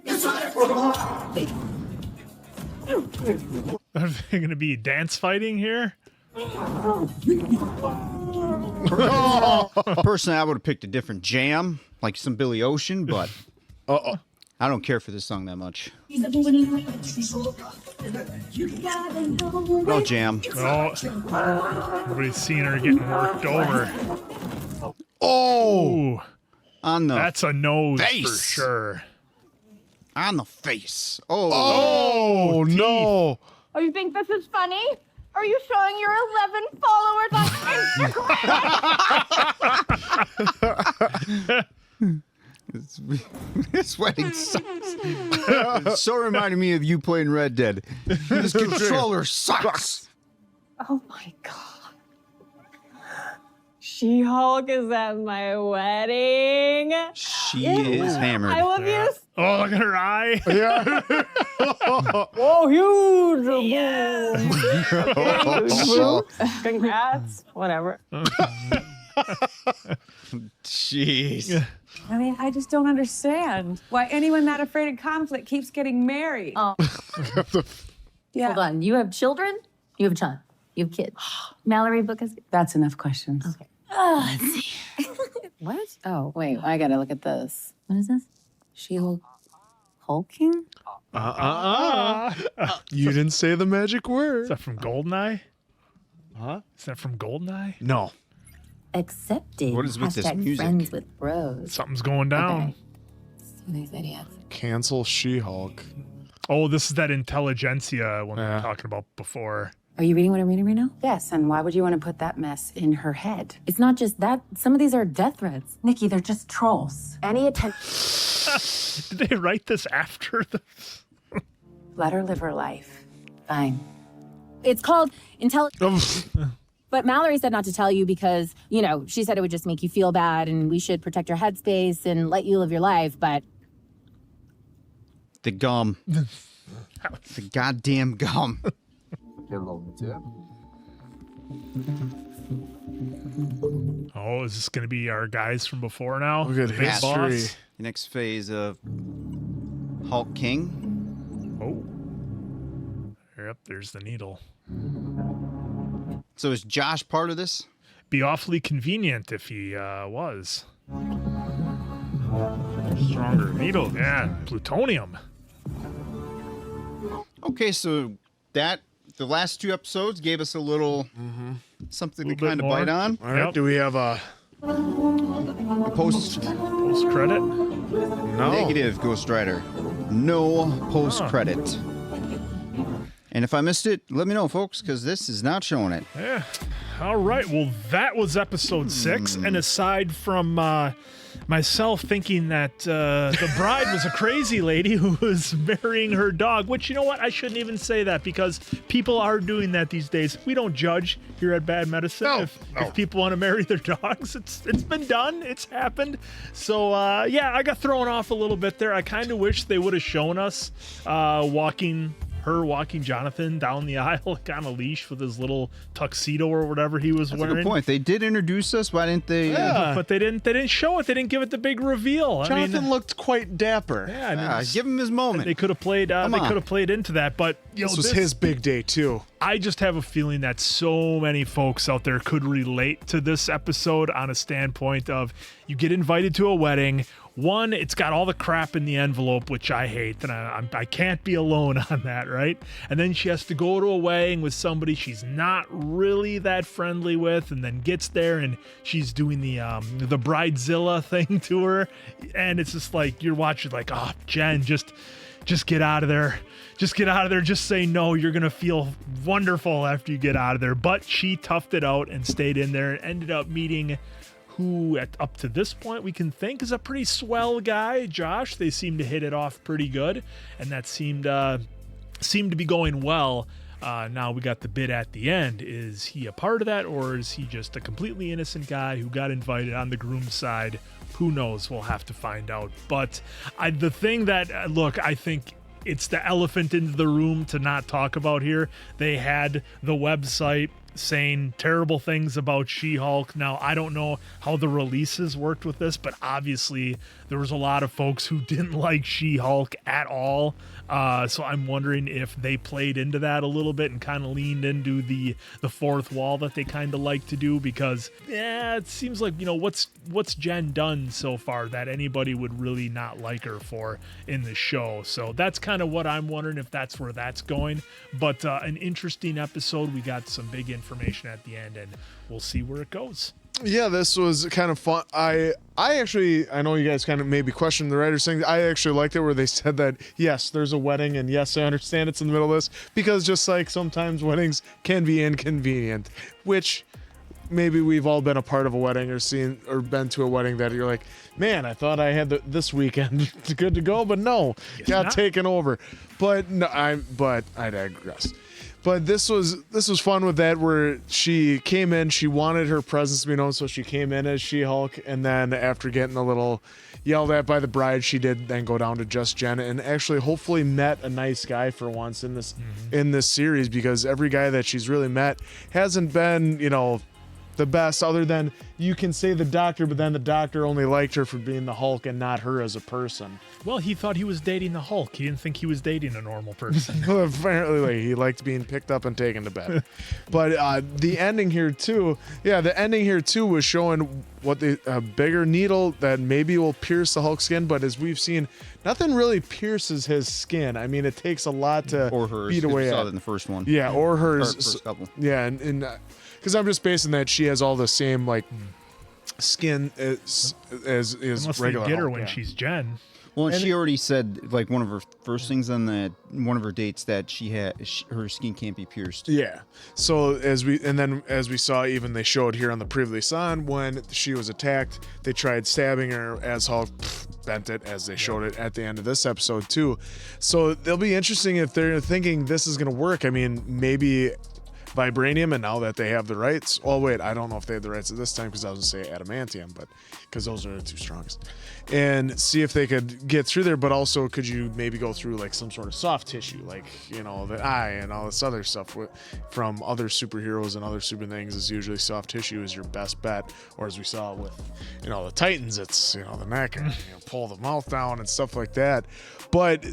Are they going to be dance fighting here? Personally, I would have picked a different jam, like some Billy Ocean, but I don't care for this song that much. No jam. Oh, everybody's seeing her getting worked over. Oh! On the That's a nose face. for sure. On the face. Oh, Oh, no. Oh, you think this is funny? Are you showing your 11 followers on Instagram? This wedding sucks. It so reminded me of you playing Red Dead. This controller sucks. Oh my god. She-Hulk is at my wedding. She is hammered. I love you. Oh, look at her eye. Yeah. Whoa, huge. Oh, Congrats. Whatever. jeez. I mean, I just don't understand why anyone that afraid of conflict keeps getting married. Oh. Yeah. Hold on. You have children? You have a child. You have kids. Mallory book has. That's enough questions. Okay. Let's see. What? Oh, wait. I gotta look at this. What is this? She-Hulk. Hulking? You didn't say the magic word. Is that from Goldeneye? Huh? Is that from Goldeneye? No. Accepted. What is with this Hashtag music? Friends with bros. Something's going down. Okay. These idiots. Cancel She-Hulk. Oh, this is that intelligentsia one we were talking about before. Are you reading what I'm reading right now? Yes, and why would you want to put that mess in her head? It's not just that. Some of these are death threats. Nikki, they're just trolls. Any attention. Did they write this after the... Let her live her life. Fine. It's called But Mallory said not to tell you because, you know, she said it would just make you feel bad and we should protect your headspace and let you live your life, but... The gum. The goddamn gum. Oh, is this going to be our guys from before now? Look at The big history. boss? The next phase of Hulk King. Oh. Yep, there's the needle. So is Josh part of this? Be awfully convenient if he was. Stronger needle, yeah. Plutonium. Okay, so that the last two episodes gave us a little something to kind of bite on. All right, do we have a post credit? No. Negative, Ghost Rider. No post credit. And if I missed it, let me know, folks, because this is not showing it. Yeah. All right. Well, that was episode 6. And aside from myself thinking that the bride was a crazy lady who was marrying her dog, which, you know what? I shouldn't even say that because people are doing that these days. We don't judge here at Bad Medicine. If people want to marry their dogs, it's been done. It's happened. So, yeah, I got thrown off a little bit there. I kind of wish they would have shown us walking her walking Jonathan down the aisle like on a leash with his little tuxedo or whatever he was wearing. That's a good point. They did introduce us. Why didn't they? But they didn't show it. They didn't give it the big reveal. Jonathan looked quite dapper. Yeah, give him his moment. They could have played. They could have played into that, but this was his big day too. I just have a feeling that so many folks out there could relate to this episode on a standpoint of you get invited to a wedding. One, it's got all the crap in the envelope, which I hate, and I can't be alone on that, right? And then she has to go to a wedding with somebody she's not really that friendly with, and then gets there and she's doing the bridezilla thing to her, and it's just like you're watching like, oh, Jen, just get out of there. Just get out of there. Just say no. You're going to feel wonderful after you get out of there. But she toughed it out and stayed in there and ended up meeting who up to this point we can think is a pretty swell guy, Josh. They seem to hit it off pretty good, and that seemed to be going well. Now we got the bit at the end. Is he a part of that, or is he just a completely innocent guy who got invited on the groom's side? Who knows? We'll have to find out. But the thing that, look, I think it's the elephant in the room to not talk about here. They had the website saying terrible things about She-Hulk. Now, I don't know how the releases worked with this, but obviously there was a lot of folks who didn't like She-Hulk at all. So I'm wondering if they played into that a little bit and kind of leaned into the fourth wall that they kind of like to do, because it seems like, what's Jen done so far that anybody would really not like her for in the show. So that's kind of what I'm wondering, if that's where that's going. But an interesting episode. We got some big information at the end, and we'll see where it goes. Yeah, this was kind of fun. I know you guys kind of maybe questioned the writers thing. I actually liked it where they said that, yes, there's a wedding, and yes, I understand it's in the middle of this, because just like sometimes weddings can be inconvenient, which maybe we've all been a part of a wedding or seen or been to a wedding that you're like, man, I thought I had this weekend good to go, but no, got taken over. But no, I digress. But this was fun with that, where she came in, she wanted her presence to be known, so she came in as She-Hulk, and then after getting a little yelled at by the bride, she did then go down to just Jen, and actually hopefully met a nice guy for once in this series, because every guy that she's really met hasn't been, the best, other than you can say the Doctor, but then the Doctor only liked her for being the Hulk and not her as a person. Well, he thought he was dating the Hulk. He didn't think he was dating a normal person. Apparently, he liked being picked up and taken to bed. But the ending here too, was showing what the bigger needle that maybe will pierce the Hulk skin. But as we've seen, nothing really pierces his skin. I mean, it takes a lot to beat away. We saw at that in the first one. Yeah, or hers. First couple. Yeah, and because I'm just basing that she has all the same skin as Unless regular. They get her Hulk, when she's Jen. Well, and she already said, like, one of her first things on one of her dates, that her skin can't be pierced. Yeah. So as we saw, even they showed here on the previously on, when she was attacked, they tried stabbing her as Hulk bent it, as they showed it at the end of this episode too. So it'll be interesting if they're thinking this is going to work. I mean, maybe vibranium, and now that they have the rights. Oh wait, I don't know if they have the rights at this time, because I was gonna say adamantium, but because those are the two strongest. And see if they could get through there, but also could you maybe go through like some sort of soft tissue, like the eye and all this other stuff from other superheroes and other super things. Is usually soft tissue is your best bet, or as we saw with the Titans, it's the neck and pull the mouth down and stuff like that. But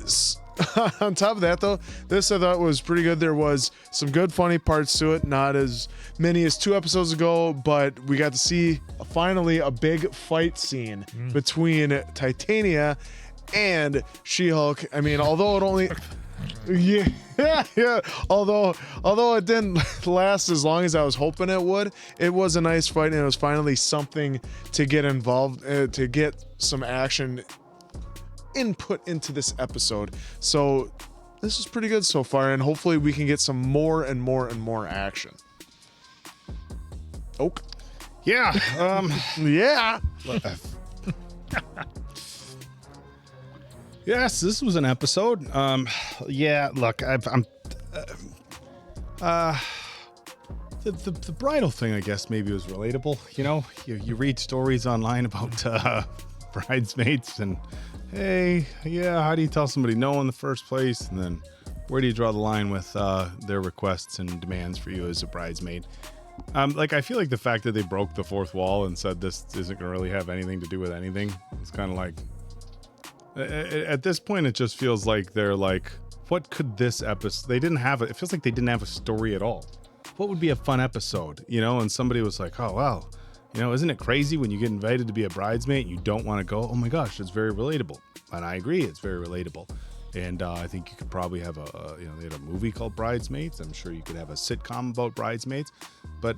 on top of that, though, this I thought was pretty good. There was some good, funny parts to it. Not as many as 2 episodes ago, but we got to see finally a big fight scene between Titania and She-Hulk. I mean, although it only... Yeah. Although it didn't last as long as I was hoping it would, it was a nice fight, and it was finally something to get involved, to get some action input into this episode. So this is pretty good so far, and hopefully we can get some more and more and more action. Oak. Yeah. Yeah. Yes, this was an episode. Yeah, look, I'm the bridal thing, I guess maybe was relatable. You read stories online about bridesmaids and, hey, yeah, how do you tell somebody no in the first place? And then Where do you draw the line with their requests and demands for you as a bridesmaid? Like, I feel like the fact that they broke the fourth wall and said this isn't going to really have anything to do with anything, it's kind of like, at this point, it just feels like they're like, what could this episode, it feels like they didn't have a story at all. What would be a fun episode, you know? And somebody was like, oh, wow, you know, isn't it crazy when you get invited to be a bridesmaid and you don't want to go? Oh my gosh, it's very relatable. And I agree, it's very relatable. And I think you could probably have they had a movie called Bridesmaids. I'm sure you could have a sitcom about bridesmaids, but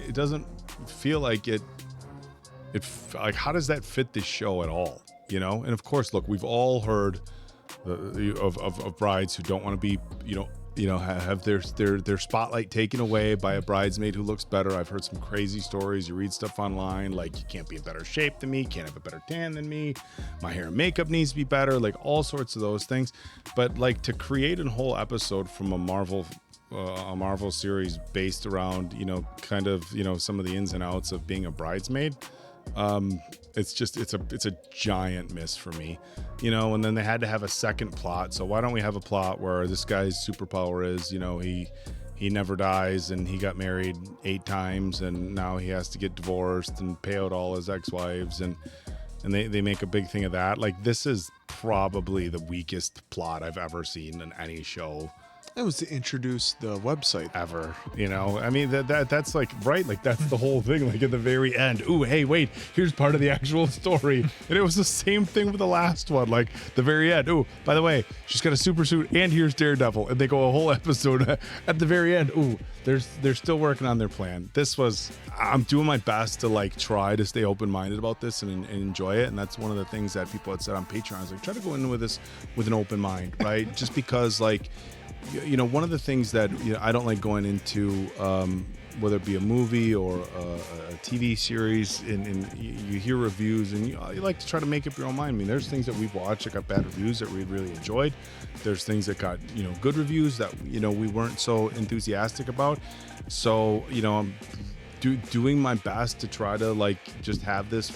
it doesn't feel like like, how does that fit this show at all? You know? And of course, look, we've all heard of brides who don't want to be, have their spotlight taken away by a bridesmaid who looks better. I've heard some crazy stories. You read stuff online like, you can't be in better shape than me, can't have a better tan than me, my hair and makeup needs to be better, like all sorts of those things. But like, to create a whole episode from a Marvel series based around, some of the ins and outs of being a bridesmaid, it's a giant miss for me, and then they had to have a second plot. So why don't we have a plot where this guy's superpower is, he never dies and he got married 8 times and now he has to get divorced and pay out all his ex-wives, and they make a big thing of that. Like, this is probably the weakest plot I've ever seen in any show. That was to introduce the website ever, I mean, that's like, right, like, that's the whole thing. Like, at the very end, ooh, hey, wait, here's part of the actual story. And it was the same thing with the last one. Like, the very end, ooh, by the way, she's got a super suit and here's Daredevil, and they go a whole episode at the very end. Ooh, they're still working on their plan. I'm doing my best to like try to stay open-minded about this and enjoy it. And that's one of the things that people had said on Patreon. I was like, try to go in with this with an open mind, right? Just because, like, one of the things that I don't like going into, whether it be a movie or a TV series, and you hear reviews and you like to try to make up your own mind. I mean, there's things that we've watched that got bad reviews that we really enjoyed. There's things that got good reviews that we weren't so enthusiastic about. So I'm doing my best to try to like just have this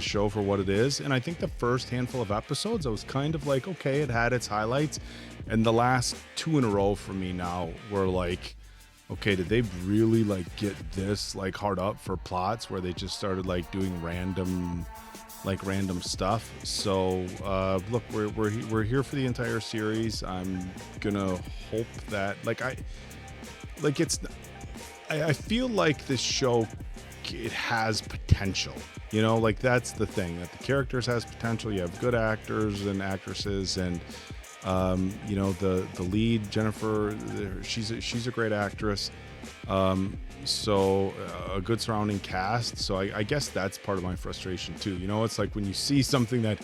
show for what it is. And I think the first handful of episodes, I was kind of like, okay, it had its highlights. And the last 2 in a row for me now were like, okay, did they really like get this like hard up for plots where they just started like doing random stuff? So look, we're here for the entire series. I'm gonna hope that I feel like this show, it has potential, like that's the thing, that the characters has potential. You have good actors and actresses, and the lead, Jennifer, she's a great actress. So a good surrounding cast. So I guess that's part of my frustration too. It's like when you see something that,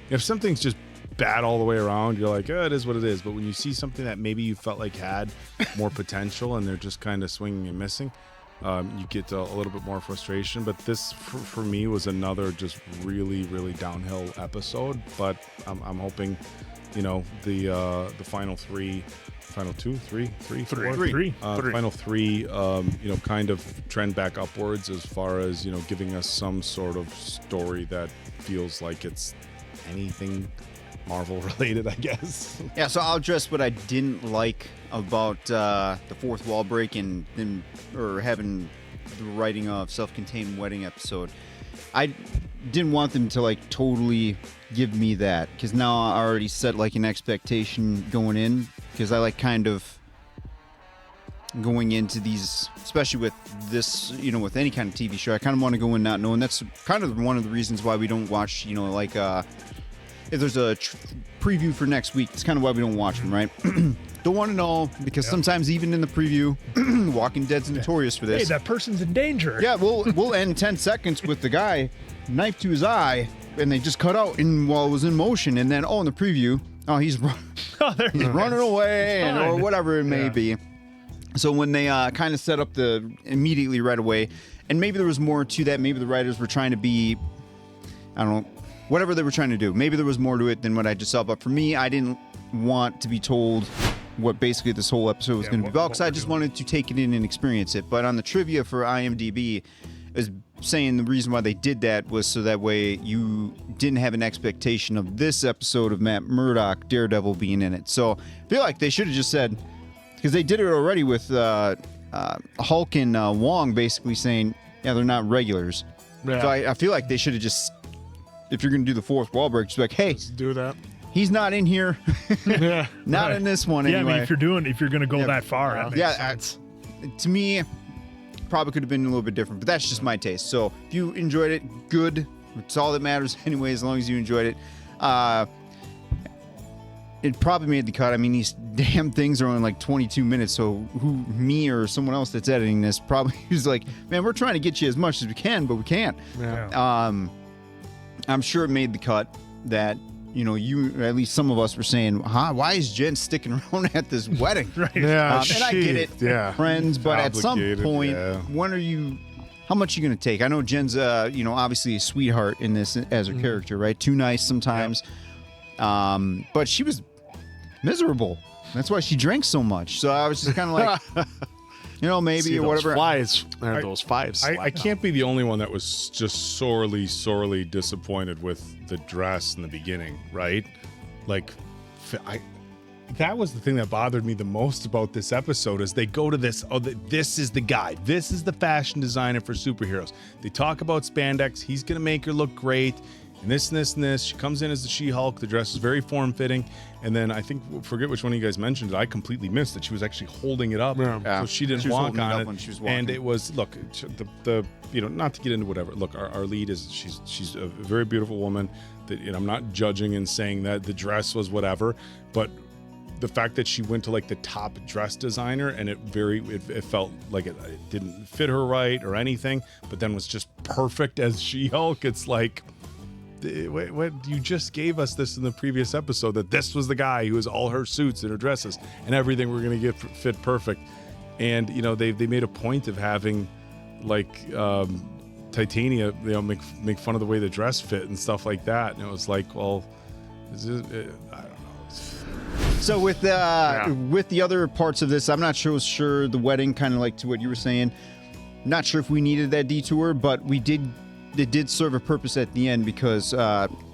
if something's just bad all the way around, you're like, oh, it is what it is. But when you see something that maybe you felt like had more potential and they're just kind of swinging and missing, you get a little bit more frustration. But this for me was another just really, really downhill episode. But I'm hoping, the final three, final three, kind of trend back upwards as far as, giving us some sort of story that feels like it's anything Marvel related, I guess. Yeah, so I'll address what I didn't like about the fourth wall break or having the writing of self-contained wedding episode. I didn't want them to like totally give me that, because now I already set like an expectation going in, because I like kind of going into these, especially with this, with any kind of TV show, I kind of want to go in not knowing. That's kind of one of the reasons why we don't watch, if there's a preview for next week, it's kind of why we don't watch them, right? Don't want to know, because sometimes even in the preview, Walking Dead's notorious for this. Hey, that person's in danger. Yeah, we'll end 10 seconds with the guy, knife to his eye, and they just cut out while it was in motion, and then, in the preview, he's running away, or whatever it may be. So when they kind of set up immediately right away, and maybe there was more to that, maybe the writers were trying to be, I don't know, whatever they were trying to do. Maybe there was more to it than what I just saw. But for me, I didn't want to be told what basically this whole episode was going to be about, because I just wanted to take it in and experience it. But on the trivia for IMDb, it was saying the reason why they did that was so that way you didn't have an expectation of this episode of Matt Murdock, Daredevil, being in it. So I feel like they should have just said, because they did it already with Hulk and Wong basically saying, yeah, they're not regulars. Yeah. So I feel like they should have just, if you're going to do the fourth wall break, just be like, hey, Let's do that. he's not in here. Yeah. Not in this one Yeah, anyway. I mean, if you're going to go that far, that makes sense. To me, probably could have been a little bit different, but that's just my taste. So if you enjoyed it, good. It's all that matters anyway, as long as you enjoyed it. It probably made the cut. I mean, these damn things are only like 22 minutes, so me or someone else that's editing this probably is like, man, we're trying to get you as much as we can, but we can't. Yeah. I'm sure it made the cut that, you, at least some of us were saying, why is Jen sticking around at this wedding? Right. Yeah, and I get it, friends, but at some point, yeah. how much are you going to take? I know Jen's, obviously a sweetheart in this as her character, right? Too nice sometimes. But she was miserable. That's why she drank so much. So I was just kind of like, maybe See or those whatever. Flies, or those fives. I can't be the only one that was just sorely disappointed with the dress in the beginning, right? Like, that was the thing that bothered me the most about this episode is they go to this, this is the guy. This is the fashion designer for superheroes. They talk about spandex. He's going to make her look great. And this and this and this. She comes in as the She-Hulk. The dress is very form-fitting. And then I forget which one of you guys mentioned it. I completely missed that she was actually holding it up. Yeah. So she didn't She was walk holding it on up it. when she was walking. And it was, look, the not to get into whatever. Look, our lead is, she's a very beautiful woman. That, I'm not judging and saying that the dress was whatever. But the fact that she went to like the top dress designer and it felt like it didn't fit her right or anything, but then was just perfect as She-Hulk. It's like, what you just gave us this in the previous episode that this was the guy who was all her suits and her dresses and everything we're going to get fit perfect. And they made a point of having like Titania make fun of the way the dress fit and stuff like that, and it was like, well, I don't know. So with the other parts of this, I'm not sure the wedding, kind of like to what you were saying, not sure if we needed that detour, but it did serve a purpose at the end because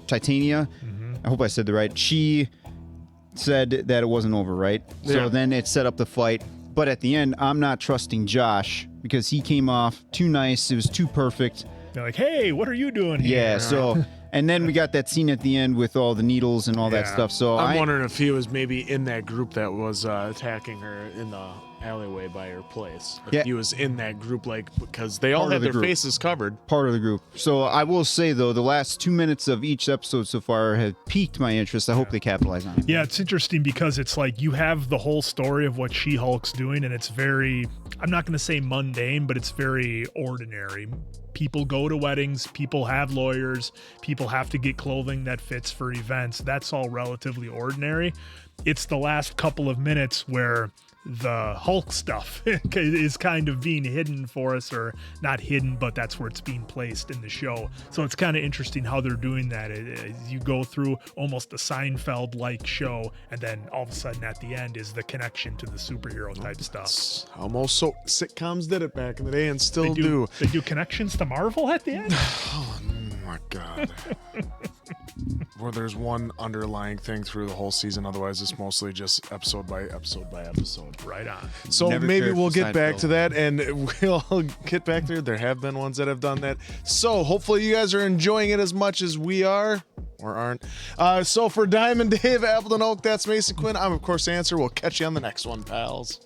Titania, I hope I said that right, she said that it wasn't over, right? Yeah. So then it set up the fight. But at the end, I'm not trusting Josh because he came off too nice. It was too perfect. They're like, hey, what are you doing here? Yeah, so, and then we got that scene at the end with all the needles and all that stuff. So I'm wondering if he was maybe in that group that was attacking her in the alleyway by her place. If he was in that group, because they all had their faces covered. Part of the group. So I will say, though, the last 2 minutes of each episode so far have piqued my interest. I hope they capitalize on it. Yeah, it's interesting because it's like you have the whole story of what She-Hulk's doing, and it's very, I'm not going to say mundane, but it's very ordinary. People go to weddings, people have lawyers, people have to get clothing that fits for events. That's all relatively ordinary. It's the last couple of minutes where the Hulk stuff is kind of being hidden for us, or not hidden, but that's where it's being placed in the show. So it's kind of interesting how they're doing that. You go through almost a Seinfeld-like show, and then all of a sudden at the end is the connection to the superhero type stuff. Almost so sitcoms did it back in the day and still do. They do connections to Marvel at the end? Oh my God. Where there's one underlying thing through the whole season. Otherwise, it's mostly just episode by episode by episode. Right on. So Never maybe cared we'll for get back Seinfeld. to that, and we'll get back there. There have been ones that have done that. So hopefully you guys are enjoying it as much as we are, or aren't. So for Diamond Dave, Appleton Oak, that's Mason Quinn. I'm, of course, Answer. We'll catch you on the next one, pals.